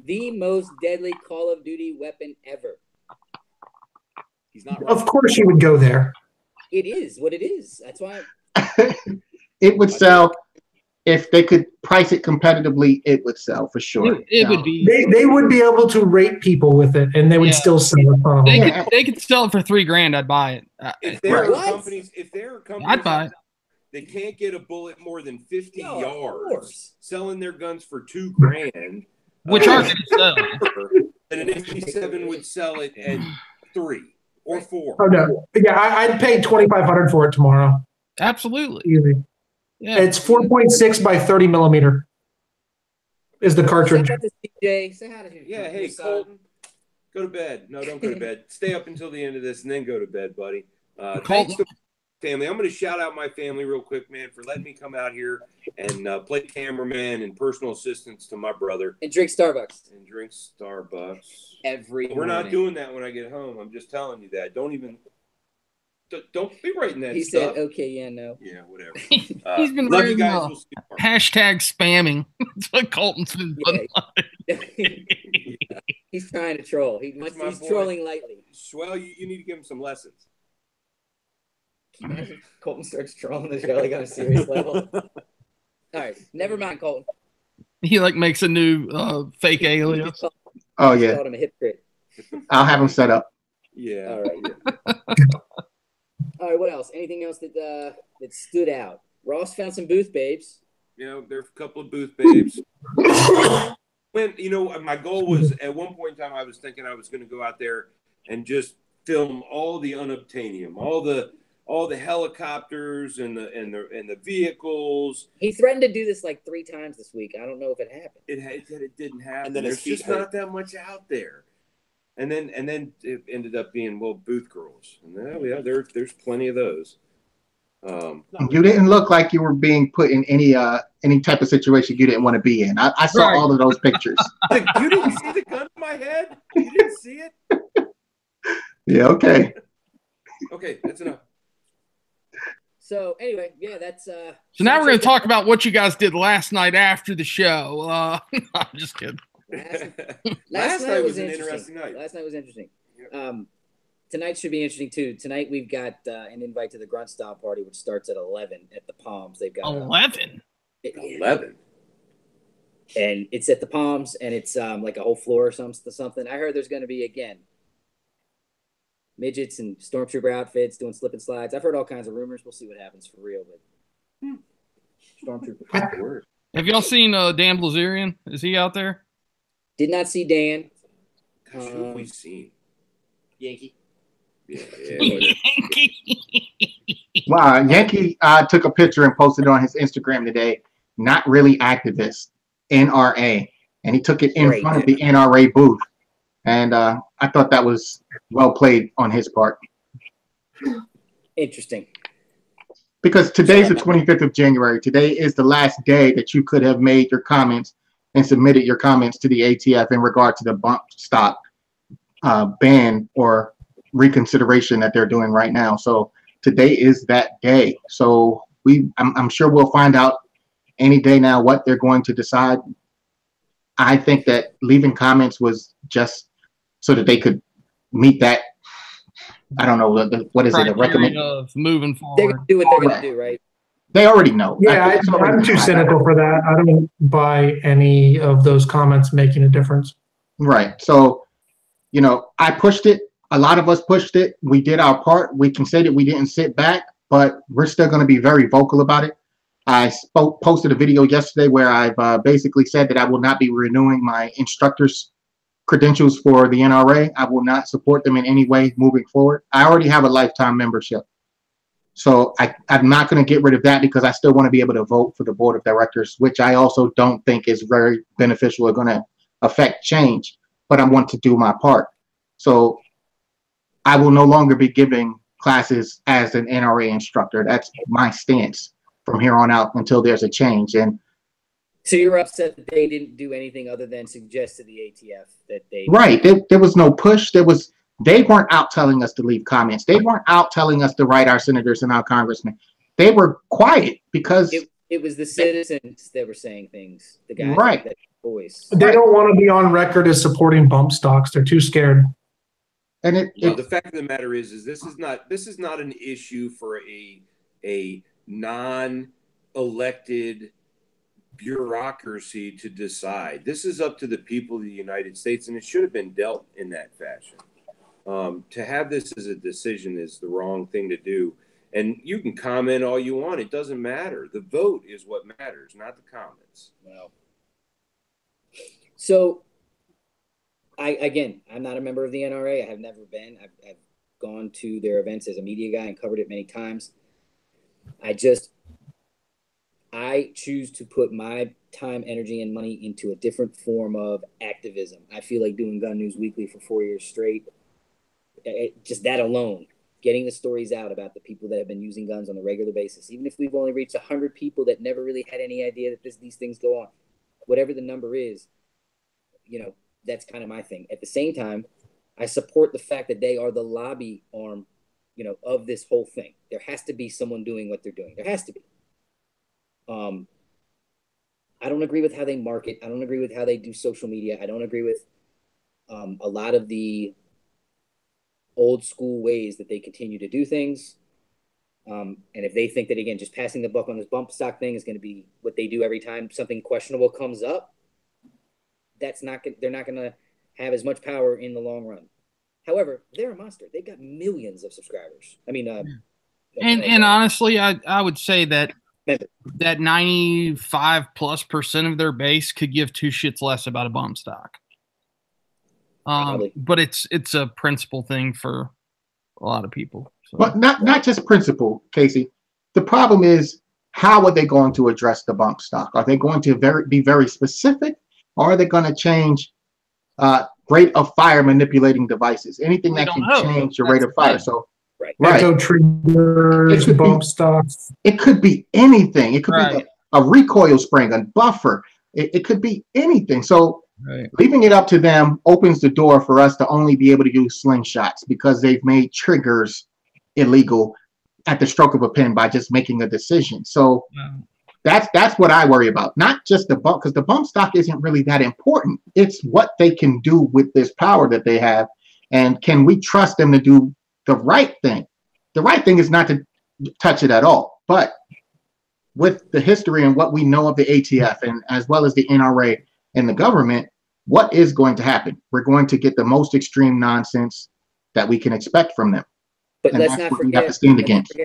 The most deadly Call of Duty weapon ever. He's not right. Of course you would go there. It is what it is. That's why. It would sell. If they could price it competitively, it would sell for sure. It would be. They would be able to rate people with it, and they would still sell it. They could sell it for $3,000. I'd buy it. If there are companies, I'd buy it. They can't get a bullet more than 50 yards, selling their guns for $2,000, which are going to sell. And an MP7 would sell it at 3 or 4. Oh no! Yeah, I'd pay $2,500 for it tomorrow. Absolutely. Easy. Yeah. It's 4.6 by 30 millimeter. Is the cartridge? Say hi to Yeah, hey Colton, go to bed. No, don't go to bed. Stay up until the end of this and then go to bed, buddy. family. I'm going to shout out my family real quick, man, for letting me come out here and play cameraman and personal assistance to my brother. And drink Starbucks. Every We're not doing that when I get home. I'm just telling you that. Don't be writing that He stuff. said, okay, yeah, no. Yeah, whatever. He's been love you writing guys. We'll see you tomorrow. hashtag spamming. That's what Colton's been doing. He's trying to troll. He's trolling lightly. Swell, you need to give him some lessons. Can you imagine if Colton starts trolling the show like on a serious level? All right, never mind, Colton. He like makes a new fake alias. Oh yeah. Called him a hypocrite. I'll have him set up. Yeah. All right. All right. What else? Anything else that stood out? Ross found some booth babes. You know, there's a couple of booth babes. When my goal was at one point in time, I was thinking I was going to go out there and just film all the unobtainium, all the helicopters and the vehicles. He threatened to do this like 3 times this week. I don't know if it happened. It didn't happen. And then there's just not that much out there. And then it ended up being booth girls. And there's plenty of those. You didn't look like you were being put in any type of situation you didn't want to be in. I saw all of those pictures. You didn't see the gun in my head? You didn't see it? Yeah, okay. Okay, that's enough. So anyway, yeah, that's So now we're going to talk about what you guys did last night after the show. I'm just kidding. Last night was an interesting night. Last night was interesting. Tonight should be interesting too. Tonight we've got an invite to the Grunt Style Party, which starts at 11 at the Palms. They've got 11. 11. And it's at the Palms, and it's like a whole floor or something. I heard there's going to be again midgets and stormtrooper outfits doing slip and slides. I've heard all kinds of rumors. We'll see what happens for real. But stormtrooper. Have y'all seen Dan Blazerian? Is he out there? Did not see Dan. Gosh, who have we seen? Yankee. Yankee. Wow, Yankee took a picture and posted it on his Instagram today. Not really activist, NRA, and he took it in front of the NRA booth. And I thought that was well played on his part. Interesting. Because today's the 25th of January. Today is the last day that you could have made your comments and submitted your comments to the ATF in regard to the bump stock ban or reconsideration that they're doing right now. So today is that day. So I'm sure we'll find out any day now what they're going to decide. I think that leaving comments was just so that they could meet that. I don't know what is it? A recommend of moving forward. They're gonna do what they're gonna do, right? They already know. Yeah, I'm too cynical for that. I don't buy any of those comments making a difference. Right. So, I pushed it. A lot of us pushed it. We did our part. We can say that we didn't sit back, but we're still going to be very vocal about it. I posted a video yesterday where I've basically said that I will not be renewing my instructor's credentials for the NRA. I will not support them in any way moving forward. I already have a lifetime membership. So I'm not going to get rid of that because I still want to be able to vote for the board of directors, which I also don't think is very beneficial or going to affect change, but I want to do my part. So I will no longer be giving classes as an NRA instructor. That's my stance from here on out until there's a change. And so you're upset that they didn't do anything other than suggest to the ATF that they... Right. There was no push. They weren't out telling us to leave comments. They weren't out telling us to write our senators and our congressmen. They were quiet because it was the citizens that were saying things. The guys right. that voice. They don't want to be on record as supporting bump stocks. They're too scared. And the fact of the matter is this is not an issue for a non-elected bureaucracy to decide. This is up to the people of the United States, and it should have been dealt in that fashion. To have this as a decision is the wrong thing to do. And you can comment all you want. It doesn't matter. The vote is what matters, not the comments. Well, so I'm not a member of the NRA. I have never been. I've gone to their events as a media guy and covered it many times. I choose to put my time, energy, and money into a different form of activism. I feel like doing Gun News Weekly for 4 years straight, just that alone getting the stories out about the people that have been using guns on a regular basis. Even if we've only reached 100 people that never really had any idea that these things go on, whatever the number is, you know, that's kind of my thing. At the same time, I support the fact that they are the lobby arm, you know, of this whole thing. There has to be someone doing what they're doing. There has to be. I don't agree with how they market. I don't agree with how they do social media. I don't agree with a lot of the old school ways that they continue to do things. And if they think that, again, just passing the buck on this bump stock thing is going to be what they do every time something questionable comes up, they're not going to have as much power in the long run. However, they're a monster. They've got millions of subscribers. I mean, and honestly, I would say that 95+% of their base could give two shits less about a bump stock. But it's a principle thing for a lot of people. So. But not just principle, Casey. The problem is, how are they going to address the bump stock? Are they going to be very specific, or are they going to change rate of fire manipulating devices? Anything that can change the rate of fire. So echo triggers, bump stocks. It could be anything. It could be a recoil spring, a buffer. It could be anything. So leaving it up to them opens the door for us to only be able to use slingshots because they've made triggers illegal at the stroke of a pen by just making a decision. So that's what I worry about. Not just the bump, because the bump stock isn't really that important. It's what they can do with this power that they have, and can we trust them to do the right thing? The right thing is not to touch it at all. But with the history and what we know of the ATF, and as well as the NRA and the government, what is going to happen? We're going to get the most extreme nonsense that we can expect from them. But let's not forget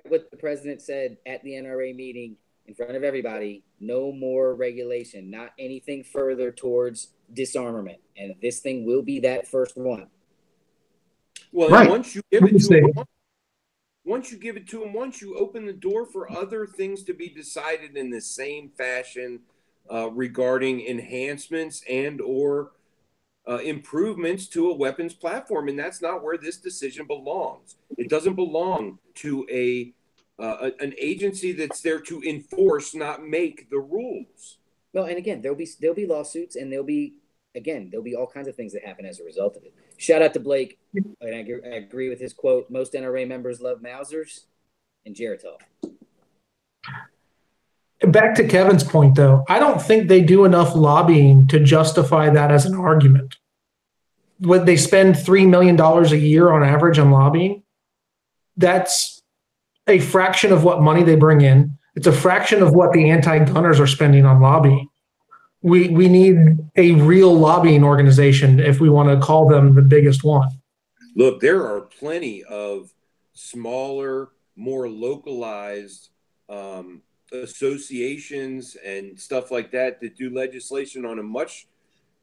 what the president said at the NRA meeting in front of everybody: no more regulation, not anything further towards disarmament. And this thing will be that first one. Well, once you give it to them, once you open the door for other things to be decided in the same fashion regarding enhancements and or improvements to a weapons platform, and that's not where this decision belongs. It doesn't belong to an agency that's there to enforce, not make the rules. Well, and again, there'll be lawsuits, and there'll be all kinds of things that happen as a result of it. Shout out to Blake, and I agree with his quote: most NRA members love Mausers and Geritol. Back to Kevin's point, though, I don't think they do enough lobbying to justify that as an argument. When they spend $3 million a year on average on lobbying, that's a fraction of what money they bring in. It's a fraction of what the anti-gunners are spending on lobbying. We need a real lobbying organization if we want to call them the biggest one. Look, there are plenty of smaller, more localized associations and stuff like that do legislation on a much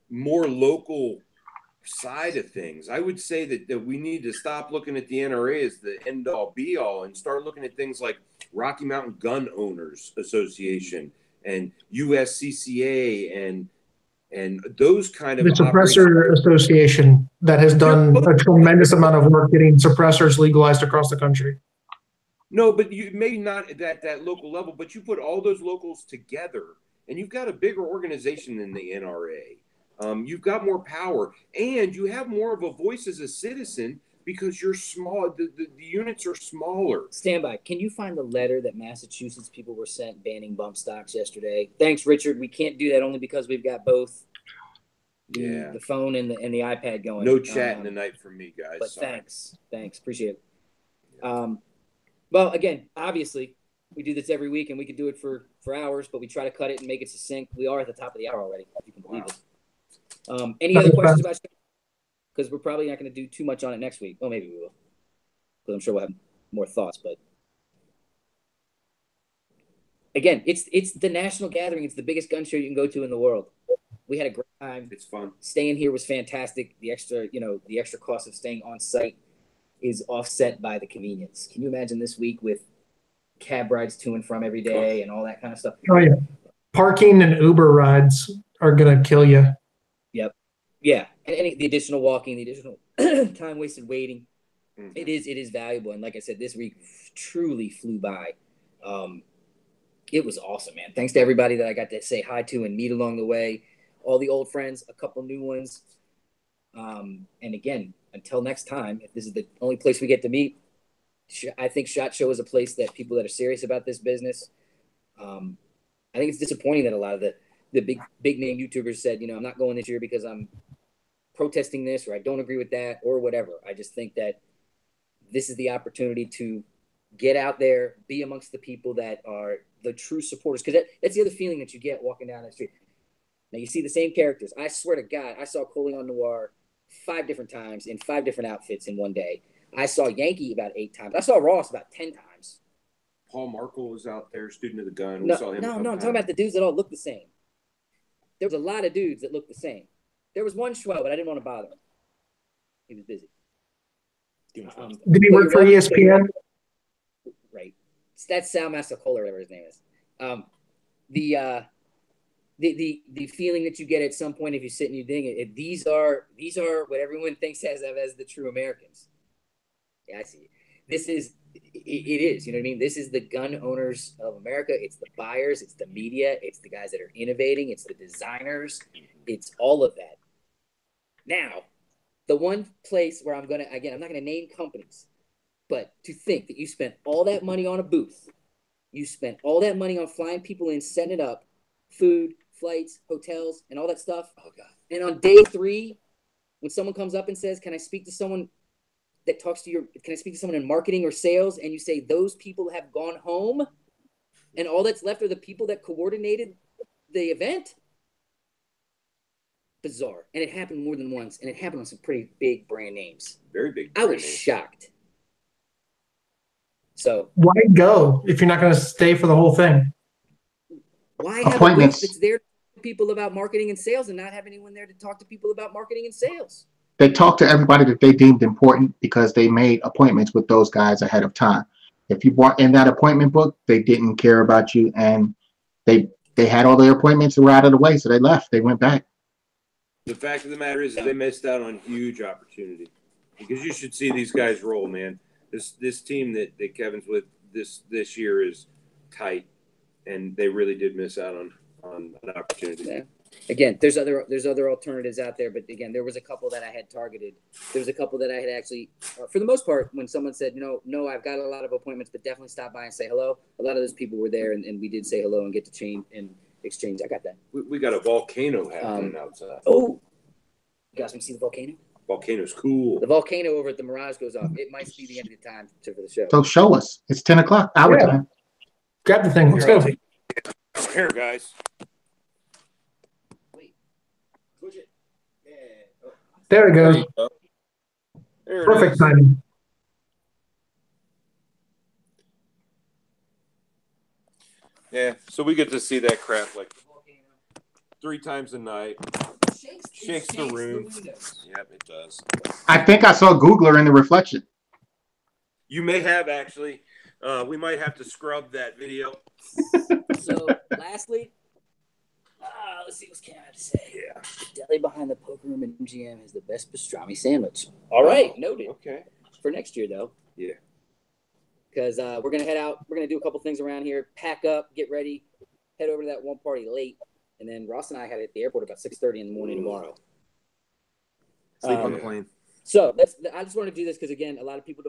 more local side of things. I would say that we need to stop looking at the NRA as the end-all be-all and start looking at things like Rocky Mountain Gun Owners Association and USCCA and those kind of the Suppressor Association that has done a tremendous amount of work getting suppressors legalized across the country. No, but you maybe not at that local level, but you put all those locals together and you've got a bigger organization than the NRA. You've got more power and you have more of a voice as a citizen because you're small. The units are smaller. Standby. Can you find the letter that Massachusetts people were sent banning bump stocks yesterday? Thanks, Richard. We can't do that only because we've got both the phone and the iPad going. No chatting tonight from me, guys. But sorry. Thanks. Appreciate it. Well, again, obviously, we do this every week, and we could do it for hours, but we try to cut it and make it succinct. We are at the top of the hour already, if you can believe it. Any other questions about it? Because we're probably not going to do too much on it next week. Well, maybe we will, because I'm sure we'll have more thoughts. But again, it's the national gathering. It's the biggest gun show you can go to in the world. We had a great time. It's fun. Staying here was fantastic. The extra cost of staying on site is offset by the convenience. Can you imagine this week with cab rides to and from every day and all that kind of stuff? Oh yeah, parking and Uber rides are gonna kill you. Yep. Yeah, and the additional walking, the additional time wasted waiting. It is valuable. And like I said, this week truly flew by. It was awesome, man. Thanks to everybody that I got to say hi to and meet along the way. All the old friends, a couple new ones. And again, until next time, if this is the only place we get to meet, I think SHOT Show is a place that people that are serious about this business. I think it's disappointing that a lot of the big name YouTubers said, I'm not going this year because I'm protesting this, or I don't agree with that, or whatever. I just think that this is the opportunity to get out there, be amongst the people that are the true supporters. Because that's the other feeling that you get walking down the street. Now, you see the same characters. I swear to God, I saw Coleon Noir 5 different times in 5 different outfits in one day. I saw Yankee about 8 times. I saw Ross about 10 times. Paul Markle was out there, student of the gun. No, I'm talking about the dudes that all look the same. There was a lot of dudes that looked the same. There was one Schwell, but I didn't want to bother him. He was busy. Did he work for ESPN? Right. That's Sal Massacola, whatever his name is. The feeling that you get at some point if you sit and you ding it, these are what everyone thinks as the true Americans. Yeah, I see. It is, you know what I mean? This is the gun owners of America. It's the buyers, it's the media, it's the guys that are innovating, it's the designers, it's all of that. Now, the one place where I'm not gonna name companies, but to think that you spent all that money on a booth, you spent all that money on flying people in, setting it up, food, flights, hotels, and all that stuff. Oh God! And on day 3, when someone comes up and says, "Can I speak to someone that talks to can I speak to someone in marketing or sales?" and you say those people have gone home, and all that's left are the people that coordinated the event. Bizarre. And it happened more than once, and it happened on some pretty big brand names. Very big. I was shocked. So why go if you're not going to stay for the whole thing? Why have a booth that's there to talk to people about marketing and sales and not have anyone there to talk to people about marketing and sales? They talked to everybody that they deemed important because they made appointments with those guys ahead of time. If you bought in that appointment book, they didn't care about you, and they had all their appointments were out of the way, so they left. They went back. The fact of the matter is they missed out on huge opportunity, because you should see these guys roll, man. This team that Kevin's with this year is tight, and they really did miss out on an opportunity. Yeah. Again, there's other alternatives out there, but again, there was a couple that I had targeted. There was a couple that I had actually, for the most part, when someone said, no, I've got a lot of appointments, but definitely stop by and say hello. A lot of those people were there, and we did say hello and get to change and exchange. I got that. We got a volcano happening outside. Oh, you guys want to see the volcano? Volcano's cool. The volcano over at the Mirage goes off. It might be the end of the time for the show. So show us. It's 10 o'clock. Our time. Grab the thing. Let's go. Here, guys. Push it. Yeah. Oh. There it goes. There Perfect timing. Yeah, so we get to see that crap like 3 times a night. Shakes the room. Yep, it does. I think I saw Googler in the reflection. You may have, actually. We might have to scrub that video. So, lastly, let's see what Cam had to say. Yeah. The deli behind the poker room in MGM has the best pastrami sandwich. All right, noted. Okay. For next year, though. Yeah. Because we're going to head out. We're going to do a couple things around here. Pack up, get ready, head over to that one party late. And then Ross and I had it at the airport about 6:30 in the morning tomorrow. Sleep on the plane. So I just want to do this because, again, a lot of people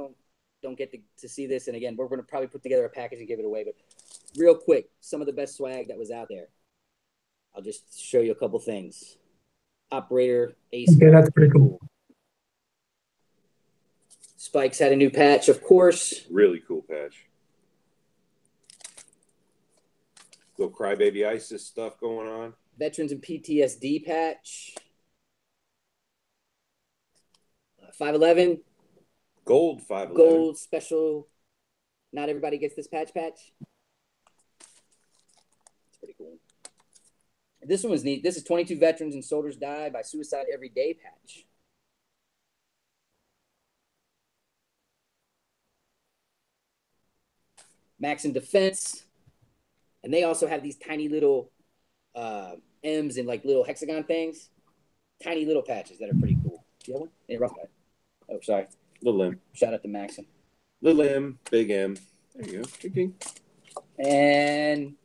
don't get to see this. And, again, we're going to probably put together a package and give it away. But real quick, some of the best swag that was out there. I'll just show you a couple things. Operator Ace. Okay, that's pretty cool. Spikes had a new patch, of course. Really cool patch. Little Crybaby ISIS stuff going on. Veterans and PTSD patch. 511. Gold 511. Gold special. Not everybody gets this patch. It's pretty cool. This one was neat. This is 22 Veterans and Soldiers Die by Suicide Every Day patch. Max in Defense. And they also have these tiny little M's and like little hexagon things. Tiny little patches that are pretty cool. Do you have one? Yeah, rough guy. Oh, sorry. Little M. Shout out to Maxim. Little M, big M. There you go. Ding. And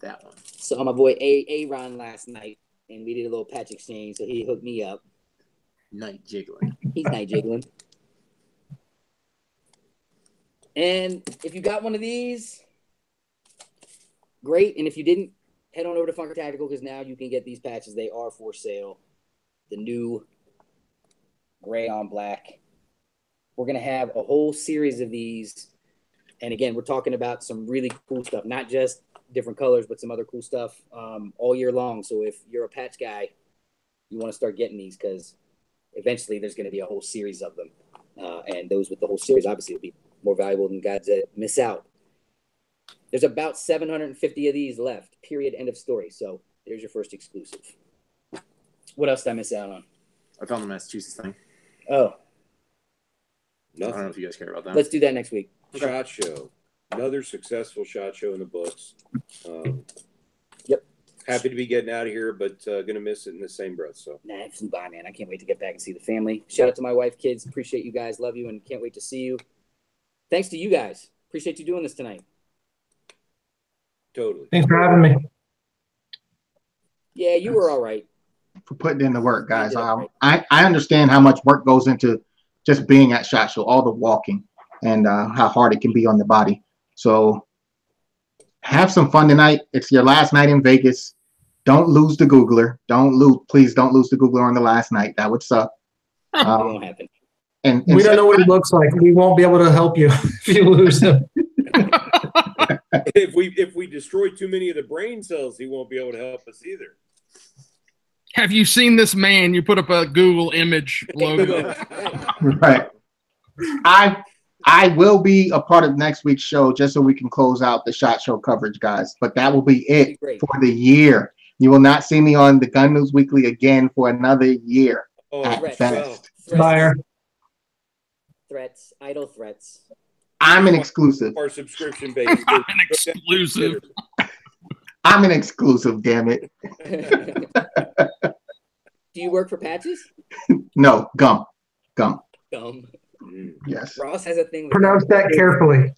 That one. saw my boy Aaron last night, and we did a little patch exchange, so he hooked me up. Night jiggling. He's night jiggling. And if you got one of these, great. And if you didn't, head on over to Funker Tactical because now you can get these patches. They are for sale. The new gray on black. We're going to have a whole series of these. And again, we're talking about some really cool stuff, not just different colors, but some other cool stuff all year long. So if you're a patch guy, you want to start getting these because eventually there's going to be a whole series of them. And those with the whole series obviously will be more valuable than guys that miss out. There's about 750 of these left, period, end of story. So there's your first exclusive. What else did I miss out on? I found the Massachusetts thing. Oh, I don't know if you guys care about that. let's do that next week. SHOT Show. Another successful SHOT Show in the books. Yep. Happy to be getting out of here, but going to miss it in the same breath. So. Nah, it flew by, man. I can't wait to get back and see the family. Shout out to my wife, kids. Appreciate you guys. Love you and can't wait to see you. Thanks to you guys. Appreciate you doing this tonight. Totally. Thanks for having me. Yeah, you were all right. For putting in the work, guys. You did all I understand how much work goes into just being at SHOT Show, all the walking, and how hard it can be on the body. So have some fun tonight. It's your last night in Vegas. Don't lose the Googler. Please don't lose the Googler on the last night. That would suck. It won't happen. And We don't know what he looks like. We won't be able to help you if you lose him. If we destroy too many of the brain cells, he won't be able to help us either. Have you seen this man? You put up a Google image logo. Right. I will be a part of next week's show just so we can close out the SHOT Show coverage, guys. But that will be it for the year. You will not see me on the Gun News Weekly again for another year at best. Threats, idle threats. I'm an exclusive. Our subscription base. An exclusive. I'm an exclusive, damn it. Do you work for patches? No, gum. Gum. Yes. Ross has a thing with Pronounce that carefully.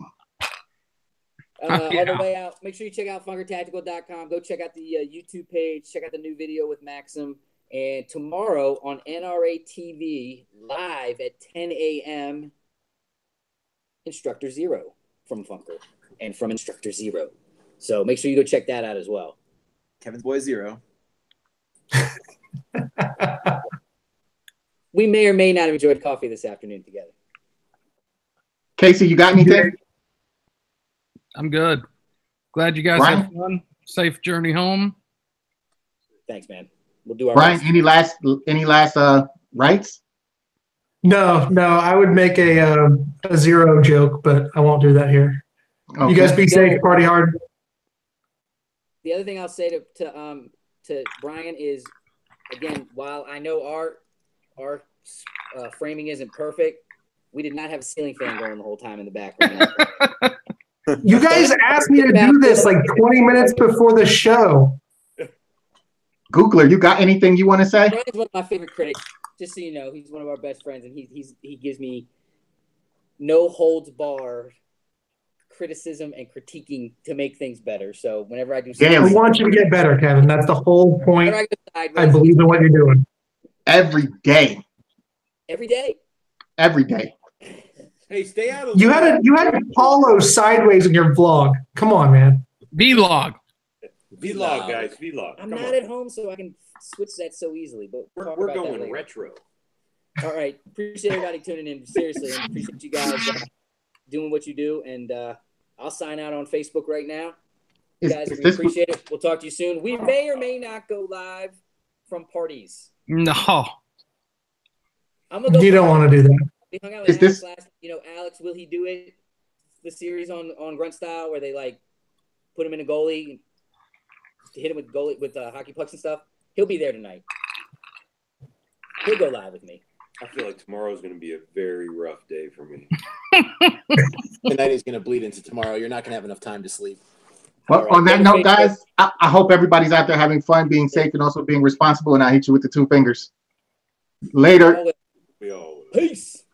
On the way out, make sure you check out funkertactical.com. Go check out the YouTube page. Check out the new video with Maxim. And tomorrow on NRA TV, live at 10 a.m., Instructor Zero from Funker and from Instructor Zero. So make sure you go check that out as well. Kevin's Boy Zero. We may or may not have enjoyed coffee this afternoon together. Casey, you got anything? I'm good. Glad you guys had fun. Safe journey home. Thanks, man. We'll do our Brian, best. any last rights? No, I would make a zero joke, but I won't do that here. Okay. You guys be safe, party hard. The other thing I'll say to Brian is, again, while I know our framing isn't perfect, we did not have a ceiling fan going the whole time in the background. You guys asked me to do this like 20 minutes before the show. Googler, you got anything you want to say? Brian's one of my favorite critics. Just so you know, he's one of our best friends, and he gives me no holds barred criticism and critiquing to make things better. So whenever I do something, I want you to get better, Kevin. That's the whole point. I believe in what you're doing. Every day. Every day. Every day. Hey, stay out of. You had a Paulo sideways in your vlog. Come on, man. Vlog. Vlog, guys. Vlog. I'm not at home, so I can switch that so easily. But we're going retro. All right. Appreciate everybody tuning in. Seriously, and appreciate you guys doing what you do. And I'll sign out on Facebook right now. You guys, we appreciate it. We'll talk to you soon. We may or may not go live from parties. No. I'm gonna go. You don't want to do that. We hung out with Alex last. Alex, will he do it? The series on Grunt Style where they put him in a goalie, hit him with goalie with hockey pucks and stuff. He'll be there tonight. He'll go live with me. I feel like tomorrow's going to be a very rough day for me. Tonight is going to bleed into tomorrow. You're not going to have enough time to sleep. Well, on that note, guys, I hope everybody's out there having fun, being safe, and also being responsible. And I hit you with the 2 fingers. Later. We all will. Peace.